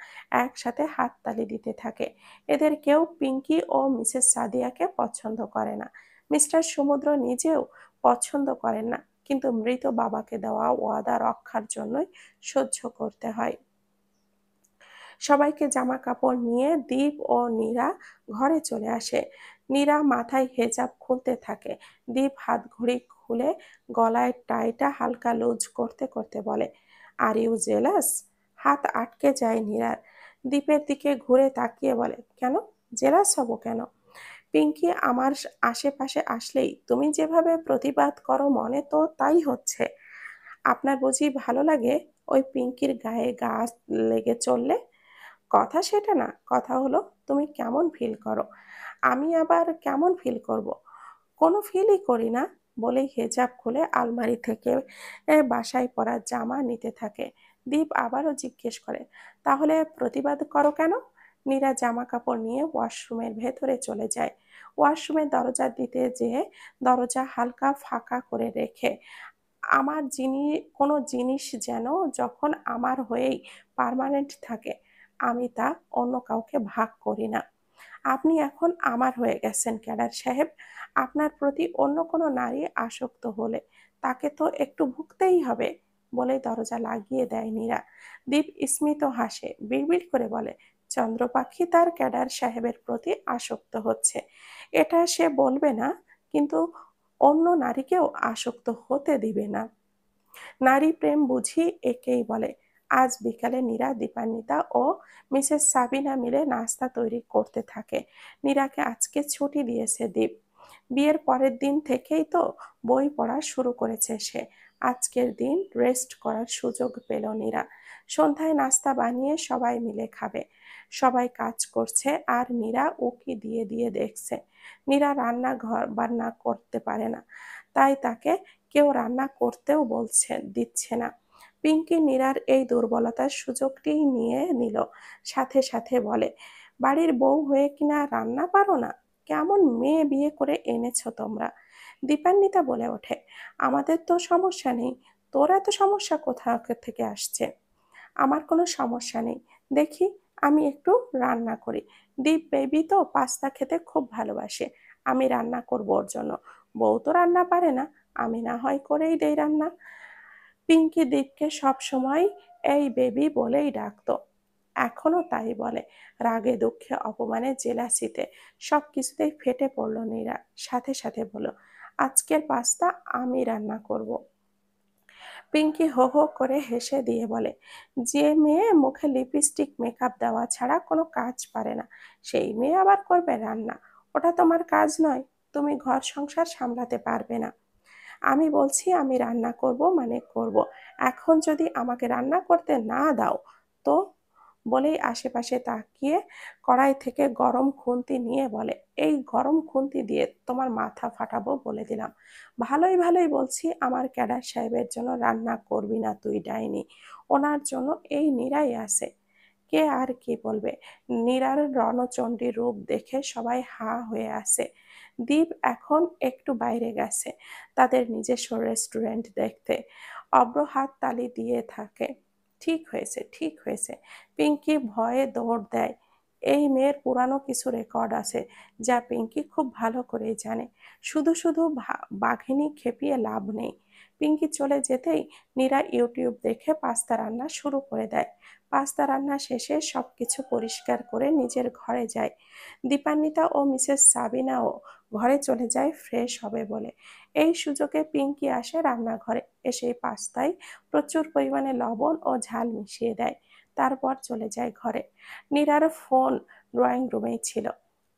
একসাথে হাততালি দিতে থাকে। এদের কেউ পিঙ্কি ও মিসেস সাদিয়াকে পছন্দ করে না। মিস্টার সমুদ্র নিজেও পছন্দ করেন না, কিন্তু মৃত বাবাকে দেওয়া ওয়াদা রক্ষার জন্যই সহ্য করতে হয়। সবাইকে জামা কাপড় নিয়ে দীপ ও নীরা ঘরে চলে আসে। নীরা মাথায় হেজাব খুলতে থাকে। দীপ হাত ঘড়ি খুলে গলায় টাইটা হালকা লুজ করতে করতে বলে, আর ইউ জেলাস? হাত আটকে যায় নীরার। দীপের দিকে ঘুরে তাকিয়ে বলে, কেন জেলাস হব কেন? পিঙ্কি আমার আশেপাশে আসলেই তুমি যেভাবে প্রতিবাদ করো মনে তো তাই হচ্ছে। আপনার বুঝি ভালো লাগে ওই পিঙ্কির গায়ে গা লেগে চললে? কথা সেটা না, কথা হলো তুমি কেমন ফিল করো, আমি আবার কেমন ফিল করব? কোনো ফিলই করি না। বলেই হেজাব খুলে আলমারি থেকে বাসায় পরা জামা নিতে থাকে। দীপ আবারও জিজ্ঞেস করে, তাহলে প্রতিবাদ করো কেন? নীরা জামা কাপড় নিয়ে ওয়াশরুমের ভেতরে চলে যায়। ওয়াশরুমের দরজা দিতে যেয়ে দরজা হালকা ফাঁকা করে রেখে, আমার কোনো জিনিস যেন যখন আমার হয়েই পার্মানেন্ট থাকে, আমি তা অন্য কাউকে ভাগ করি না। আপনি এখন আমার হয়ে গেছেন ক্যাডার সাহেব। আপনার প্রতি অন্য কোনো নারী আসক্ত হলে তাকে তো একটু ভুগতেই হবে। বলেই দরজা লাগিয়ে দেয় নীরা। দীপ স্মিত হাসে, বিড়বিড় করে বলে, চন্দ্রপাখি তার ক্যাডার সাহেবের প্রতি আসক্ত হচ্ছে, এটা সে বলবে না, কিন্তু অন্য নারীকেও আসক্ত হতে দিবে না। নারী প্রেম বুঝি একেই বলে। আজ বিকালে নীরা, দীপান্বিতা ও মিসেস সাবিনা মিলে নাস্তা তৈরি করতে থাকে। নীরাকে আজকে ছুটি দিয়েছে দীপ। বিয়ের পরের দিন থেকেই তো বই পড়া শুরু করেছে সে। আজকের দিন রেস্ট করার সুযোগ পেল নীরা। সন্ধ্যায় নাস্তা বানিয়ে সবাই মিলে খাবে। সবাই কাজ করছে আর নীরা উকি দিয়ে দিয়ে দেখছে। নীরা রান্না ঘর বান্না করতে পারে না, তাই তাকে কেউ রান্না করতেও দিচ্ছে না। পিঙ্কি নীরার এই দুর্বলতার সুযোগটি নিয়ে নিল। সাথে সাথে বলে, বাড়ির বউ হয়ে কিনা রান্না পারো না? কেমন মেয়ে বিয়ে করে এনেছো তোমরা? দীপান্বিতা বলে ওঠে, আমাদের তো সমস্যা নেই, তোর এত সমস্যা কোথা থেকে আসছে? আমার কোনো সমস্যা নেই, দেখি আমি একটু রান্না করি। দীপ বেবি তো পাস্তা খেতে খুব ভালোবাসে, আমি রান্না করবো ওর জন্য। বউ তো রান্না পারে না, আমি না হয় করেই দেই রান্না। পিঙ্কি দীপকে সব সময় এই বেবি বলেই ডাকতো, এখনো তাই বলে। রাগে দুঃখে অপমানে জেলাসিতে সব কিছুতেই ফেটে পড়লো নীরা। সাথে সাথে বলল, আজকের পাস্তা আমি রান্না করব। পিঙ্কি হো হো করে হেসে দিয়ে বলে, যে মেয়ে মুখে লিপস্টিক মেকআপ দেওয়া ছাড়া কোনো কাজ পারে না, সেই মেয়ে আবার করবে রান্না? ওটা তোমার কাজ নয়, তুমি ঘর সংসার সামলাতে পারবে না। আমি বলছি আমি রান্না করব মানে করব, এখন যদি আমাকে রান্না করতে না দাও তো। বলেই আশেপাশে তাকিয়ে কড়াই থেকে গরম খুন্তি নিয়ে বলে, এই গরম খুন্তি দিয়ে তোমার মাথা ফাটাবো বলে দিলাম। ভালোই ভালোই বলছি, আমার ক্যাডার সাহেবের জন্য রান্না করবি না তুই ডাইনি, ওনার জন্য এই নীরাই আছে। কে আর কি বলবে, নীরার রণচণ্ডী রূপ দেখে সবাই হা হয়ে আছে। দীপ এখন একটু বাইরে গেছে তাদের নিজস্ব রেস্টুরেন্ট দেখতে। অব্র হাত তালি দিয়ে থাকে, ঠিক হয়েছে ঠিক হয়েছে। পিঙ্কি ভয়ে দৌড় দেয়। এই মেয়ের পুরানো কিছু রেকর্ড আছে যা পিঙ্কি খুব ভালো করেই জানে। শুধু শুধু বাঘিনী খেপিয়ে লাভ নেই। পিঙ্কি চলে যেতেই নীরা ইউটিউব দেখে পাস্তা রান্না শুরু করে দেয়। পাস্তা রান্না শেষে সবকিছু পরিষ্কার করে নিজের ঘরে যায়। দীপান্বিতা ও মিসেস সাবিনাও ঘরে চলে যায় ফ্রেশ হবে বলে। এই সুযোগে পিঙ্কি আসে রান্নাঘরে, এসে পাস্তায় প্রচুর পরিমাণে লবণ ও ঝাল মিশিয়ে দেয়। তারপর চলে যায় ঘরে। নীরার ফোন ড্রয়িং রুমেই ছিল।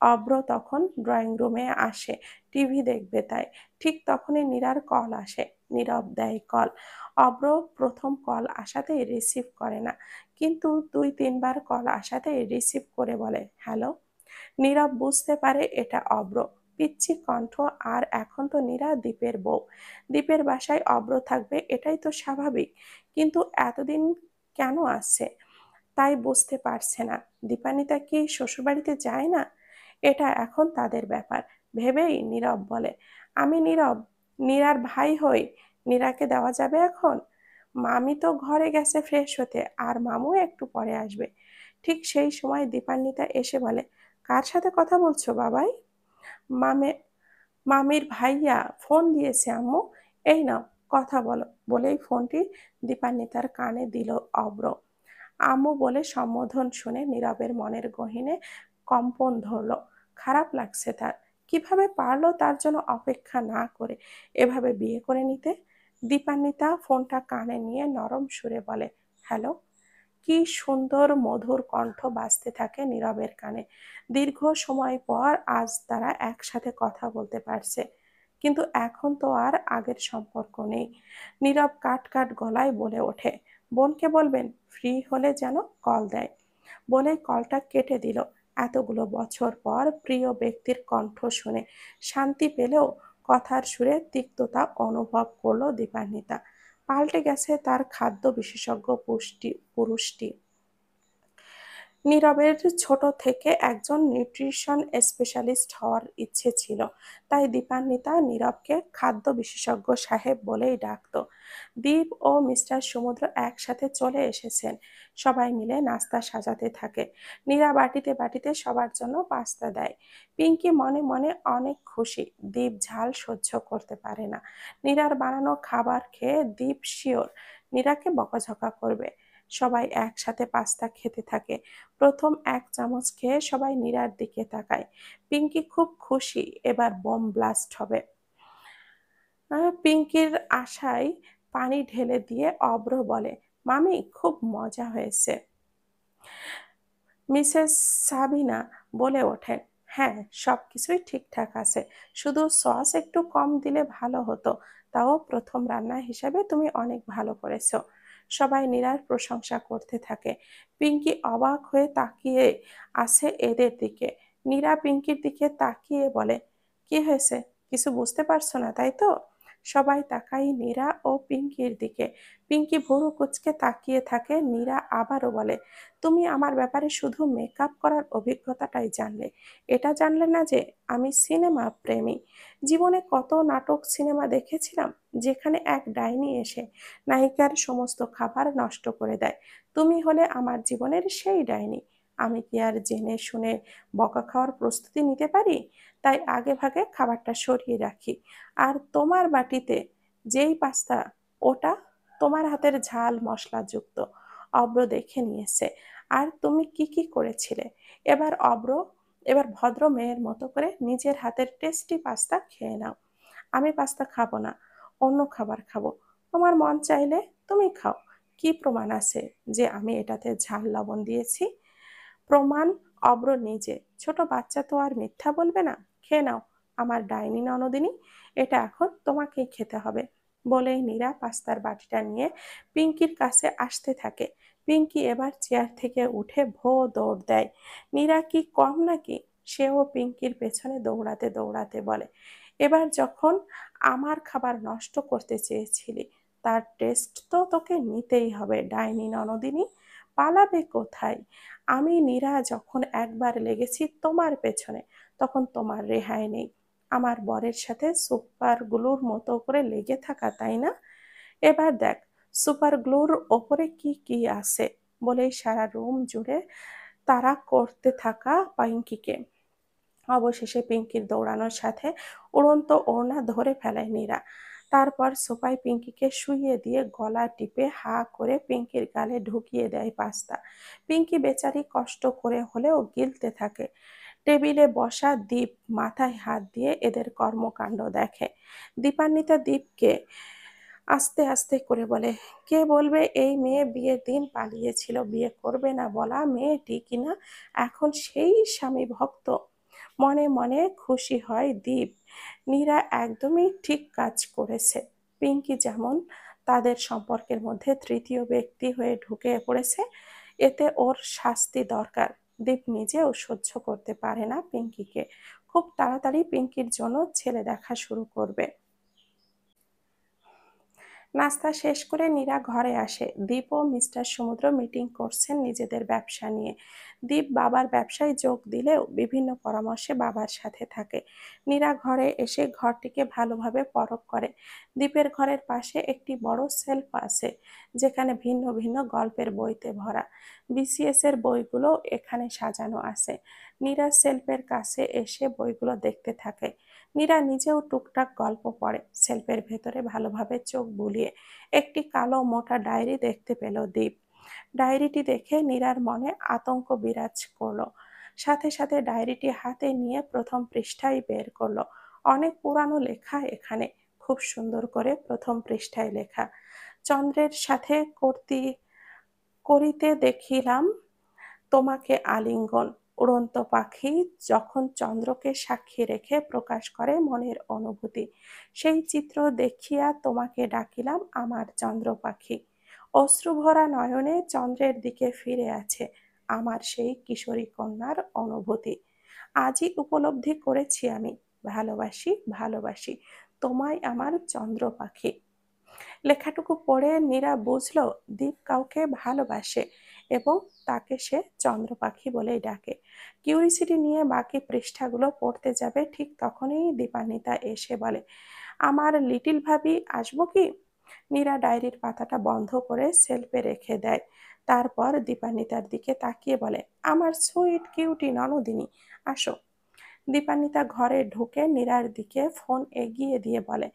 অব্র তখন ড্রয়িং রুমে আসে টিভি দেখবে তাই। ঠিক তখনই নীরার কল আসে। নীরব দেয় কল। অব্র প্রথম কল আসাতেই রিসিভ করে না, কিন্তু 2-3 বার কল আসাতেই রিসিভ করে বলে হ্যালো। নীরব বুঝতে পারে এটা অব্র। পিচ্ছি কণ্ঠ, আর এখন তো নীরা দ্বীপের বউ। দ্বীপের বাসায় অব্র থাকবে এটাই তো স্বাভাবিক, কিন্তু এতদিন কেন আসছে তাই বুঝতে পারছে না। দীপান্বিতা কি শ্বশুরবাড়িতে যায় না? এটা এখন তাদের ব্যাপার ভেবেই নীরব বলে, আমি নীরব, নীরার ভাই হই, নীরাকে দেওয়া যাবে এখন? মামি তো ঘরে গেছে ফ্রেশ হতে, আর মামু একটু পরে আসবে। ঠিক সেই সময় দীপান্বিতা এসে বলে, কার সাথে কথা বলছো বাবাই? মামে মামির ভাইয়া ফোন দিয়েছে আম্মু, এই নাও কথা বলো। বলেই ফোনটি দীপান্বিতার কানে দিল অব্র। আম্মু বলে সম্বোধন শুনে নীরবের মনের গহীনে কম্পন ধরল। খারাপ লাগছে তার। কিভাবে পারলো তার জন্য অপেক্ষা না করে এভাবে বিয়ে করে নিতে? দীপান্বিতা ফোনটা কানে নিয়ে নরম সুরে বলে, হ্যালো। কি সুন্দর মধুর কণ্ঠ বাজতে থাকে নীরবের কানে। দীর্ঘ সময় পর আজ তারা একসাথে কথা বলতে পারছে, কিন্তু এখন তো আর আগের সম্পর্ক নেই। নীরব কাট কাট গলায় বলে ওঠে, বোনকে বলবেন ফ্রি হলে যেন কল দেয়। বলেই কলটা কেটে দিল। এতগুলো বছর পর প্রিয় ব্যক্তির কণ্ঠ শুনে শান্তি পেলেও কথার সুরে তিক্ততা অনুভব করলো দীপান্বিতা। পাল্টে গেছে তার খাদ্য বিশেষজ্ঞ পুরুষটি। নীরবের ছোট থেকে একজন নিউট্রিশন স্পেশালিস্ট হওয়ার ইচ্ছে ছিল, তাই দীপান্বিতা নীরবকে খাদ্য বিশেষজ্ঞ সাহেব বলেই ডাকত। দীপ ও মিস্টার সমুদ্র একসাথে চলে এসেছেন। সবাই মিলে নাস্তা সাজাতে থাকে। নীরা বাটিতে বাটিতে সবার জন্য পাস্তা দেয়। পিঙ্কি মনে মনে অনেক খুশি। দীপ ঝাল সহ্য করতে পারে না। নীরার বানানো খাবার খেয়ে দীপ শিওর নীরাকে বকাঝকা করবে। সবাই একসাথে পাস্তা খেতে থাকে। প্রথম এক চামচ খেয়ে সবাই নীরার দিকে তাকায়। পিঙ্কি খুব খুশি, এবার বোম ব্লাস্ট হবে। পিঙ্কির আশায় পানি ঢেলে দিয়ে অব্র বলে, মামি খুব মজা হয়েছে। মিসেস সাবিনা বলে ওঠেন, হ্যাঁ সবকিছুই ঠিকঠাক আছে, শুধু সস একটু কম দিলে ভালো হতো, তাও প্রথম রান্না হিসাবে তুমি অনেক ভালো করেছো। সবাই নীরার প্রশংসা করতে থাকে। পিঙ্কি অবাক হয়ে তাকিয়ে আছে এদের দিকে। নীরা পিঙ্কির দিকে তাকিয়ে বলে, কি হয়েছে, কিছু বুঝতে পারছো না তাই তো? সবাই তাকাই নীরা ও পিঙ্কির দিকে। পিঙ্কি ভুরু কুঁচকে তাকিয়ে থাকে। নীরা আবারও বলে, তুমি আমার ব্যাপারে শুধু মেকআপ করার অভিজ্ঞতাটাই জানলে, এটা জানলে না যে আমি সিনেমা প্রেমী। জীবনে কত নাটক সিনেমা দেখেছিলাম যেখানে এক ডাইনি এসে নায়িকার সমস্ত খাবার নষ্ট করে দেয়। তুমি হলে আমার জীবনের সেই ডাইনি। আমি কি আর জেনে শুনে বকা খাওয়ার প্রস্তুতি নিতে পারি? তাই আগে ভাগে খাবারটা সরিয়ে রাখি। আর তোমার বাটিতে যেই পাস্তা, ওটা তোমার হাতের ঝাল মশলাযুক্ত। অব্র দেখে নিয়েছে। আর তুমি কি কি করেছিলে। এবার অব্র, এবার ভদ্র মেয়ের মতো করে নিজের হাতের টেস্টি পাস্তা খেয়ে নাও। আমি পাস্তা খাবো না, অন্য খাবার খাবো। তোমার মন চাইলে তুমি খাও। কি প্রমাণ আছে যে আমি এটাতে ঝাল লবণ দিয়েছি? প্রমাণ অব্র নিজে। ছোট বাচ্চা তো আর মিথ্যা বলবে না। খেয়ে নাও আমার ডাইনি ননদিনী, এটা এখন তোমাকেই খেতে হবে। বলেই নীরা পাস্তার বাটিটা নিয়ে পিঙ্কির কাছে আসতে থাকে। পিঙ্কি এবার চেয়ার থেকে উঠে ভো দৌড় দেয়। নীরা কি কম নাকি? সেও পিঙ্কির পেছনে দৌড়াতে দৌড়াতে বলে, এবার যখন আমার খাবার নষ্ট করতে চেয়েছিলি, তার টেস্ট তো তোকে নিতেই হবে ডাইনি ননদিনী। পালাবে কোথায়? আমি নীরা যখন একবার লেগেছি তোমার পেছনে, তখন তোমার রেহাই নেই। আমার বরের সাথে সুপার গ্লুর মতো করে লেগে থাকা, তাই না? এবার দেখ সুপার গ্লুর ওপরে কি কি আছে। বলেই সারা রুম জুড়ে তারা করতে থাকা পিঙ্কিকে। অবশেষে পিঙ্কির দৌড়ানোর সাথে উড়ন্ত ওড়না ধরে ফেলায় নীরা। তারপর সোফায় পিঙ্কিকে শুইয়ে দিয়ে গলা টিপে হা করে পিঙ্কির গালে ঢুকিয়ে দেয় পাস্তা। পিঙ্কি বেচারি কষ্ট করে হলেও গিলতে থাকে। টেবিলে বসা দীপ মাথায় হাত দিয়ে এদের কর্মকাণ্ড দেখে। দীপান্বিতা দীপকে আস্তে আস্তে করে বলে, কে বলবে এই মেয়ে বিয়ের দিন পালিয়েছিল, বিয়ে করবে না বলা মেয়েটি কিনা এখন সেই স্বামী ভক্ত। মনে মনে খুশি হয় দীপ। নীরা একদমই ঠিক কাজ করেছে। পিঙ্কি যেমন তাদের সম্পর্কের মধ্যে তৃতীয় ব্যক্তি হয়ে ঢুকে পড়েছে, এতে ওর শাস্তি দরকার। দীপ নিজেও সহ্য করতে পারে না পিঙ্কিকে। খুব তাড়াতাড়ি পিঙ্কির জন্য ছেলে দেখা শুরু করবে। নাস্তা শেষ করে নীরা ঘরে আসে। দীপ ও মিস্টার সমুদ্র মিটিং করছেন নিজেদের ব্যবসা নিয়ে। দীপ বাবার ব্যবসায় যোগ দিলেও বিভিন্ন পরামর্শে বাবার সাথে থাকে। নীরা ঘরে এসে ঘরটিকে ভালোভাবে পরখ করে। দীপের ঘরের পাশে একটি বড় সেলফ আছে, যেখানে ভিন্ন ভিন্ন গল্পের বইতে ভরা। বিসিএস এর বইগুলো এখানে সাজানো আছে। নীরা সেলফের কাছে এসে বইগুলো দেখতে থাকে। নীরা নিজেও টুকটাক গল্প পড়ে। সেলফের ভেতরে ভালোভাবে চোখ বুলিয়ে একটি কালো মোটা ডায়েরি দেখতে পেল দীপ। ডায়েরিটি দেখে নীরার মনে আতঙ্ক বিরাজ করলো। সাথে সাথে ডায়েরিটি হাতে নিয়ে প্রথম পৃষ্ঠায় বের করলো। অনেক পুরানো লেখা এখানে, খুব সুন্দর করে প্রথম পৃষ্ঠায় লেখা, চন্দ্রের সাথে করিতে দেখিলাম তোমাকে আলিঙ্গন। উড়ন্ত পাখি যখন চন্দ্রকে সাক্ষী রেখে প্রকাশ করে মনের অনুভূতি, সেই চিত্র দেখিয়া তোমাকে ডাকিলাম আমার চন্দ্র পাখি। অশ্রুভরা নয়নে চন্দ্রের দিকে ফিরে আছে আমার সেই কিশোরী কন্যার অনুভূতি। আজই উপলব্ধি করেছি আমি, ভালোবাসি ভালোবাসি তোমায় আমার চন্দ্র পাখি। লেখাটুকু পড়ে নীরা বুঝল দীপ কাউকে ভালোবাসে এবং তাকে সে চন্দ্র পাখি বলেই ডাকে। কিউরিসিটি নিয়ে বাকি পৃষ্ঠাগুলো পড়তে যাবে, ঠিক তখনই দীপান্বিতা এসে বলে, আমার লিটিল ভাবি আসবো কি? নীরা ডায়েরির পাতাটা বন্ধ করে সেলফে রেখে দেয়। তারপর দীপান্বিতার দিকে তাকিয়ে বলে, আমার সুইট কিউটি ননদিনী, আসো। দীপান্বিতা ঘরে ঢুকে নীরার দিকে ফোন এগিয়ে দিয়ে বলে,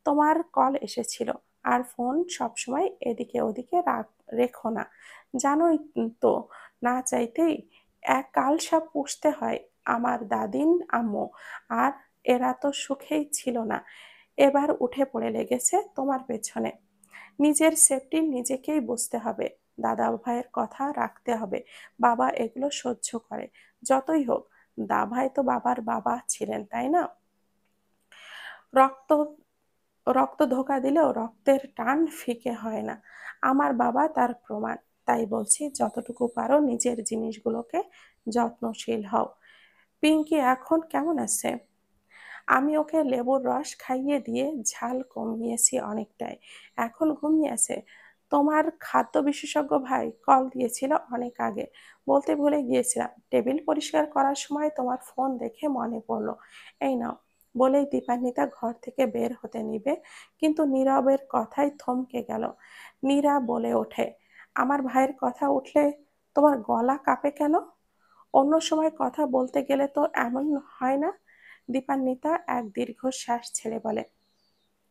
তোমার কল এসেছিল, আর ফোন সবসময় এদিকে ওদিকে রেখো না, জানোই তো, না চাইতেই এক কালসাপ পুষতে হয় আমার দাদিন আম্মু, আর এরা তো সুখেই ছিল না, এবার উঠে পড়ে লেগেছে তোমার পেছনে। নিজের সেফটি নিজেকেই বুঝতে হবে, দাদা ভাইয়ের কথা রাখতে হবে। বাবা এগুলো সহ্য করে, যতই হোক দাভাই তো বাবার বাবা ছিলেন, তাই না? রক্ত রক্ত ধোকা দিলেও রক্তের টান ফিকে হয় না, আমার বাবা তার প্রমাণ। তাই বলছি যতটুকু পারো নিজের জিনিসগুলোকে যত্নশীল হও। পিঙ্কি এখন কেমন আছে? আমি ওকে লেবুর রস খাইয়ে দিয়ে ঝাল কমিয়েছি অনেকটাই, এখন ঘুমিয়ে আছে। তোমার খাদ্য বিশেষজ্ঞ ভাই কল দিয়েছিল অনেক আগে, বলতে ভুলে গিয়েছিলাম। টেবিল পরিষ্কার করার সময় তোমার ফোন দেখে মনে পড়লো, এই নাও। বলেই দীপান্বিতা ঘর থেকে বের হতে নিবে, কিন্তু নীরবের কথায় থমকে গেল। নীরা বলে ওঠে, আমার ভাইয়ের কথা উঠলে তোমার গলা কাঁপে কেন? অন্য সময় কথা বলতে গেলে তো এমন হয় না। দীপান্বিতা এক দীর্ঘশ্বাস ছেড়ে বলে,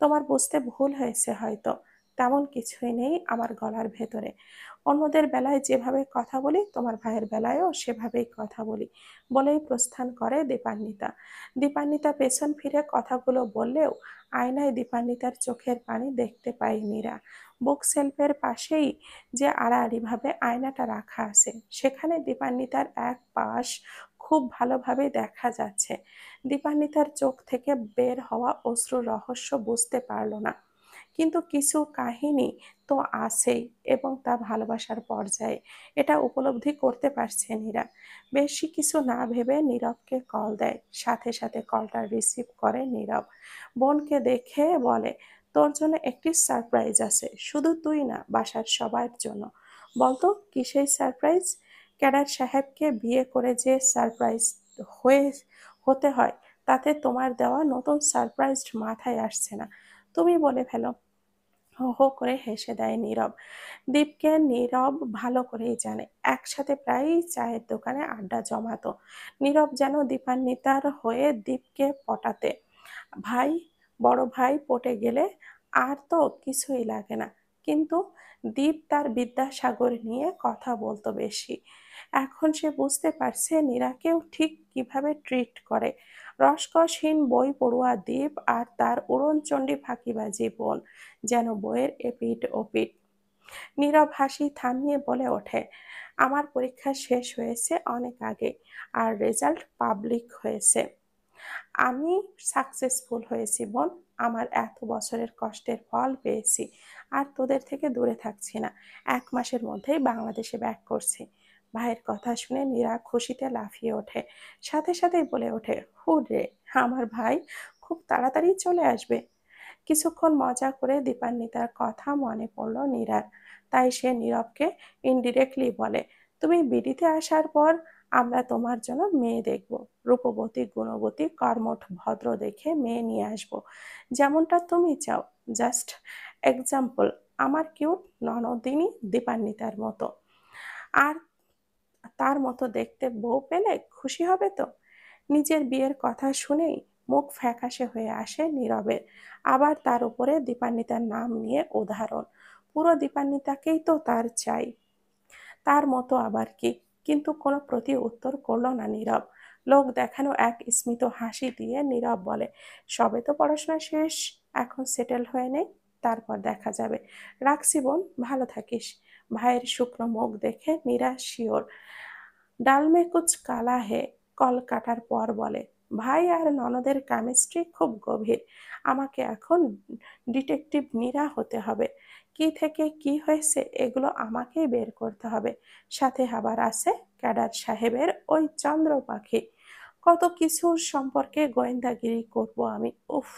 তোমার বুঝতে ভুল হয়েছে হয়তো, তেমন কিছুই নেই আমার গলার ভেতরে। অন্যদের বেলায় যেভাবে কথা বলি তোমার ভাইয়ের বেলায়ও সেভাবেই কথা বলি, বলেই প্রস্থান করে দীপান্বিতা। দীপান্বিতা পেছন ফিরে কথাগুলো বললেও আয়নায় দীপান্বিতার চোখের পানি দেখতে পাই নীরা। বুক সেলফের পাশেই যে আড়াআড়িভাবে আয়নাটা রাখা আছে, সেখানে দীপান্বিতার এক পাশ খুব ভালোভাবে দেখা যাচ্ছে। দীপান্বিতার চোখ থেকে বের হওয়া অশ্রুর রহস্য বুঝতে পারল না, কিন্তু কিছু কাহিনী তো আছেই এবং তা ভালোবাসার পর্যায়ে, এটা উপলব্ধি করতে পারছে নীরা। বেশি কিছু না ভেবে নীরবকে কল দেয়, সাথে সাথে কলটা রিসিভ করে নীরব। বোনকে দেখে বলে, তোর জন্য একটি সারপ্রাইজ আছে, শুধু তুই না, বাসার সবার জন্য। বলতো কি সেই সারপ্রাইজ? ক্যাডার সাহেবকে বিয়ে করে যে সারপ্রাইজ হয়ে হতে হয়, তাতে তোমার দেওয়া নতুন সারপ্রাইজ মাথায় আসছে না। তুমি বলে ফেলো। হো হো করে হেসে দেয় নীরব। দীপকে নীরব ভালো করেই জানে, একসাথে প্রায়ই চায়ের দোকানে আড্ডা জমাতো। নীরব যেন দীপান্বিতার হয়ে দীপকে পটাতে। ভাই, বড় ভাই পটে গেলে আর তো কিছুই লাগে না। কিন্তু দীপ তার বিদ্যাসাগর নিয়ে কথা বলতো বেশি। এখন সে বুঝতে পারছে নীরাকেও ঠিক কিভাবে ট্রিট করে। রসকসহীন বই পড়ুয়া দীপ আর তার উড়নচণ্ডী ফাঁকিবাজি বোন যেন বইয়ের এপিঠ ওপিঠ। নীরব হাসি থামিয়ে বলে ওঠে, আমার পরীক্ষা শেষ হয়েছে অনেক আগে, আর রেজাল্ট পাবলিক হয়েছে। আমি সাকসেসফুল হয়েছি বোন, আমার এত বছরের কষ্টের ফল পেয়েছি। আর তোদের থেকে দূরে থাকছি না, 1 মাসের মধ্যেই বাংলাদেশে ব্যাক করছি। ভাইয়ের কথা শুনে নীরা খুশিতে লাফিয়ে ওঠে, সাথে সাথেই বলে ওঠে, হুররে, আমার ভাই খুব তাড়াতাড়ি চলে আসবে। কিছুক্ষণ মজা করে দীপান্বিতার কথা মনে পড়ল নীরার, তাই সে নীরবকে ইনডিরেক্টলি বলে, তুমি বিডিতে আসার পর আমরা তোমার জন্য মেয়ে দেখব, রূপবতী গুণবতী কর্মঠ ভদ্র দেখে মেয়ে নিয়ে আসব, যেমনটা তুমি চাও। জাস্ট এক্সাম্পল, আমার কিউট ননদিনী দীপান্বিতার মতো। আর তার মতো দেখতে বউ পেলে খুশি হবে তো? নিজের বিয়ের কথা শুনেই মুখ ফ্যাকাশে হয়ে আসে নীরবের। আবার তার উপরে দীপান্বিতার নাম নিয়ে উদাহরণ। পুরো দীপান্বিতাকেই তো তার চাই, তার মতো আবার কি। কিন্তু কোনো প্রতি উত্তর করল না নীরব। লোক দেখানো এক স্মিত হাসি দিয়ে নীরব বলে, সবে তো পড়াশোনা শেষ, এখন সেটেল হয়ে নেই, তারপর দেখা যাবে। রাখছি বোন, ভালো থাকিস। ভাইয়ের শুকনো মুখ দেখে নীরা শিওর। ডাল মে কুচ কালা হে কল কাটার পর বলে, ভাই আর ননদের কেমিস্ট্রি খুব গভীর, আমাকে এখন ডিটেকটিভ নীরা হতে হবে। কি থেকে কি হয়েছে এগুলো আমাকেই বের করতে হবে। সাথে আবার আছে ক্যাডার সাহেবের ওই চন্দ্র পাখি, কত কিছুর সম্পর্কে গোয়েন্দাগিরি করব আমি। উফ,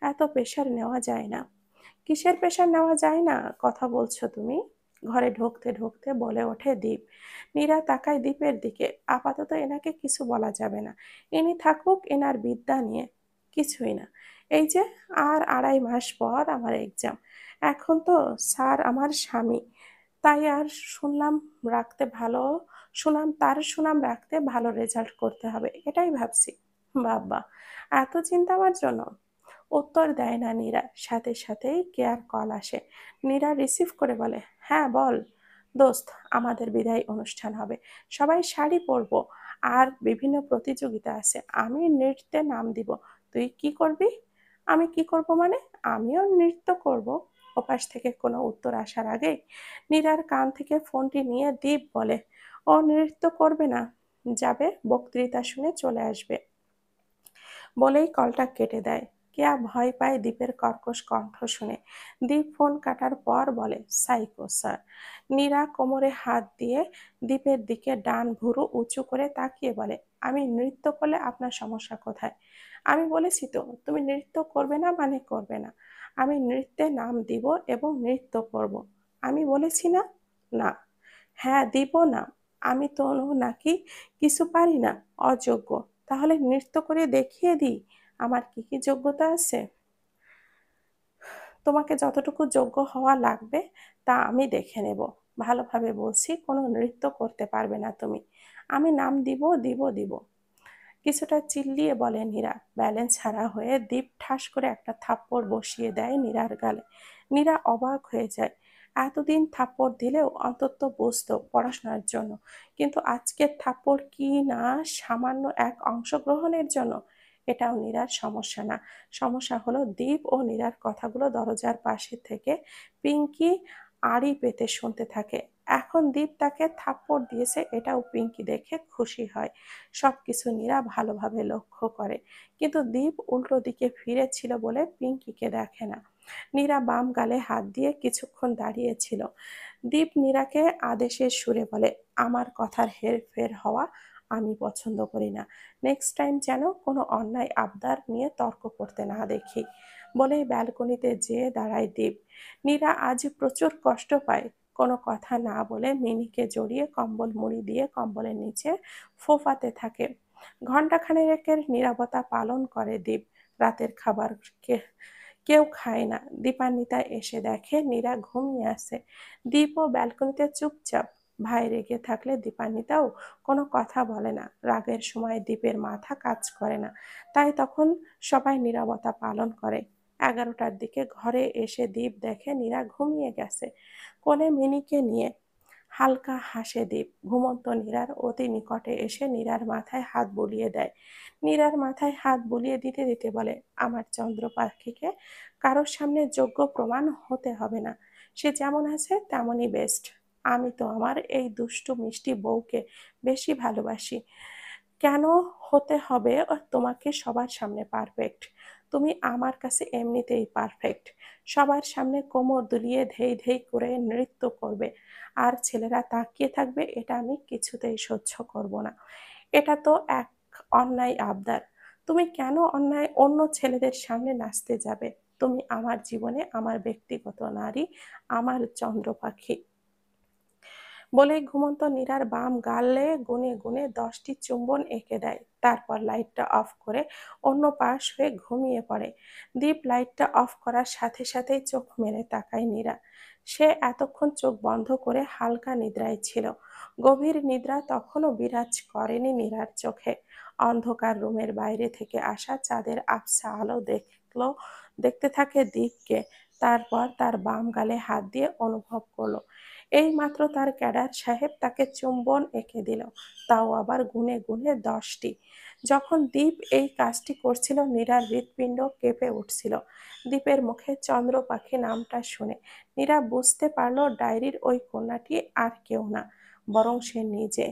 এত প্রেশার নেওয়া যায় না। কিসের প্রেশার নেওয়া যায় না কথা বলছো তুমি? ঘরে ঢুকতে ঢুকতে বলে ওঠে দীপ। মীরা তাকায় দীপের দিকে, আপাতত এনাকে কিছু বলা যাবে না, ইনি থাকুক এনার বিদ্যা নিয়ে, কিছুই না। এই যে আর 2.5 মাস পর আমার এক্সাম, এখন তো স্যার আমার স্বামী, তাই আর শুনলাম রাখতে ভালো তার সুনাম রাখতে ভালো রেজাল্ট করতে হবে, এটাই ভাবছি। বাবা, এত চিন্তা আমার জন্য? উত্তর দেয় না নীরা, সাথে সাথেই কেয়ার কল আসে। নীরা রিসিভ করে বলে, হ্যাঁ বল দোস্ত, আমাদের বিদায় অনুষ্ঠান হবে, সবাই শাড়ি পরবো, আর বিভিন্ন প্রতিযোগিতা আছে, আমি নৃত্যে নাম দিব। তুই কি করবি? আমি কি করব মানে? আমিও নৃত্য করব। ওপাশ থেকে কোনো উত্তর আসার আগেই নীরার কান থেকে ফোনটি নিয়ে দীপ বলে, ও নৃত্য করবে না, যাবে বক্তৃতা শুনে চলে আসবে, বলেই কলটা কেটে দেয়। কেয়া ভয় পায় দীপের কর্কশ কণ্ঠ শুনে। দীপ ফোন কাটার পর বলে, সাইকো স্যার। নীরা কোমরে হাত দিয়ে দীপের দিকে ডান ভুরু উঁচু করে তাকিয়ে বলে, আমি নৃত্য করলে আপনার সমস্যা কোথায়? আমি বলেছি তো, তুমি নৃত্য করবে না মানে করবে না। আমি নৃত্যে নাম দিব এবং নৃত্য করব। আমি বলেছি না? না। হ্যাঁ দিব না। আমি তো নাকি কিছু পারি না, অযোগ্য? তাহলে নৃত্য করে দেখিয়ে দিই আমার কি কি যোগ্যতা আছে। তোমাকে যতটুকু যোগ্য হওয়া লাগবে তা আমি দেখে নেব। ভালোভাবে বলছি, কোনো নৃত্য করতে পারবে না তুমি। আমি নাম দিব দিব দিব। কিছুটা চিল্লিয়ে বলে নীরা। ব্যালেন্স হারা হয়ে দীপ ঠাস করে একটা থাপ্পড় বসিয়ে দেয় নীরার গালে। নীরা অবাক হয়ে যায়। এতদিন থাপ্পড় দিলেও অন্তত বুঝতো পড়াশোনার জন্য, কিন্তু আজকের থাপ্পড় কি না সামান্য এক অংশগ্রহণের জন্য? এটাও নীরার সমস্যা না। সমস্যা হলো দীপ ও নীরার কথাগুলো দরজার পাশে থেকে পিঙ্কি আড়ি পেতে শুনতে থাকে। এখন দীপ তাকে থাপ্পড় দিয়েছে এটাও পিঙ্কি দেখে খুশি হয়। সবকিছু নীরা ভালোভাবে লক্ষ্য করে, কিন্তু দীপ উল্টো দিকে ফিরে ছিল বলে পিঙ্কিকে দেখে না। নীরা বাম গালে হাত দিয়ে কিছুক্ষণ দাঁড়িয়েছিল। দীপ নীরাকে আদেশের সুরে বলে, আমার কথার হেরফের হওয়া আমি পছন্দ করি না। নেক্সট টাইম যেন কোনো অন্যায় আবদার নিয়ে তর্ক করতে না দেখি। বলেই ব্যালকনিতে যেয়ে দাঁড়ায় দীপ। নীরা আজ প্রচুর কষ্ট পায়। কোনো কথা না বলে মিনিকে জড়িয়ে কম্বল মুড়ি দিয়ে কম্বলের নিচে ফোফাতে থাকে। ঘণ্টাখানেকের নীরবতা পালন করে দীপ। রাতের খাবার কেউ খায় না। দীপান্বিতা এসে দেখে নীরা ঘুমিয়ে আছে। দীপও ব্যালকনিতে চুপচাপ। ভাই রেগে থাকলে দীপান্বিতাও কোনো কথা বলে না। রাগের সময় দীপের মাথা কাজ করে না, তাই তখন সবাই নীরবতা পালন করে। 11টার দিকে ঘরে এসে দীপ দেখে নীরা ঘুমিয়ে গেছে কোলে মিনিকে নিয়ে। হালকা হাসে দীপ। ঘুমন্ত নীরার অতি নিকটে এসে নীরার মাথায় হাত বুলিয়ে দেয়। নীরার মাথায় হাত বুলিয়ে দিতে দিতে বলে, আমার চন্দ্র পাখিকে কারোর সামনে যোগ্য প্রমাণ হতে হবে না। সে যেমন আছে তেমনই বেস্ট। আমি তো আমার এই দুষ্টু মিষ্টি বউকে বেশি ভালোবাসি। কেন হতে হবে তোমাকে সবার সামনে পারফেক্ট? তুমি আমার কাছে এমনিতেই পারফেক্ট। সবার সামনে কোমর দুলিয়ে ধেই ধেই করে নৃত্য করবে, আর ছেলেরা তাকিয়ে থাকবে, এটা আমি কিছুতেই সহ্য করব না। এটা তো এক অন্যায় আবদার। তুমি কেন অন্য ছেলেদের সামনে নাচতে যাবে? তুমি আমার জীবনে আমার ব্যক্তিগত নারী, আমার চন্দ্র পাখি। বলেই ঘুমন্ত নীরার বাম গালে গুনে গুনে 10টি চুম্বন এঁকে দেয়। তারপর লাইটটা অফ করে অন্য পাশ হয়ে ঘুমিয়ে পড়ে। দীপ লাইটটা অফ করার সাথে সাথেই চোখ মেলে তাকায় নীরা। সে এতক্ষণ চোখ বন্ধ করে হালকা নিদ্রায় ছিল। গভীর নিদ্রা তখনও বিরাজ করেনি নীরার চোখে। অন্ধকার রুমের বাইরে থেকে আসা চাঁদের আবছা আলো দেখতে থাকে দীপকে। তারপর তার বাম গালে হাত দিয়ে অনুভব করলো এইমাত্র তার ক্যাডার সাহেব তাকে চুম্বন এঁকে দিল, তাও আবার গুনে গুনে 10টি। যখন দীপ এই কাজটি করছিল নীরার হৃৎপিণ্ড কেঁপে উঠছিল। দীপের মুখে চন্দ্র পাখি নামটা শুনে নীরা বুঝতে পারল ডায়েরির ওই কন্যাটি আর কেউ না, বরং সে নিজে।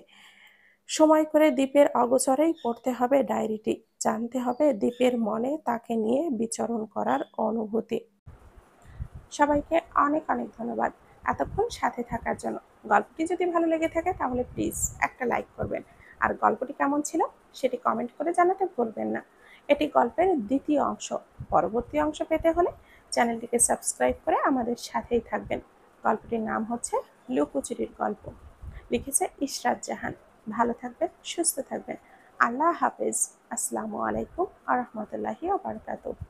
সময় করে দীপের অগোচরেই পড়তে হবে ডায়েরিটি, জানতে হবে দীপের মনে তাকে নিয়ে বিচরণ করার অনুভূতি। সবাইকে অনেক অনেক ধন্যবাদ এতক্ষণ সাথে থাকার জন্য। গল্পটি যদি ভালো লেগে থাকে তাহলে প্লিজ একটা লাইক করবেন, আর গল্পটি কেমন ছিল সেটি কমেন্ট করে জানাতে ভুলবেন না। এটি গল্পের দ্বিতীয় অংশ। পরবর্তী অংশ পেতে হলে চ্যানেলটিকে সাবস্ক্রাইব করে আমাদের সাথেই থাকবেন। গল্পটির নাম হচ্ছে লুকোচুরির গল্প। লিখেছে ইশরাত জাহান। ভালো থাকবেন, সুস্থ থাকবেন। আল্লাহ হাফেজ। আসসালামু আলাইকুম আ রহমতুল্লাহি ওয়া বারাকাতুহু।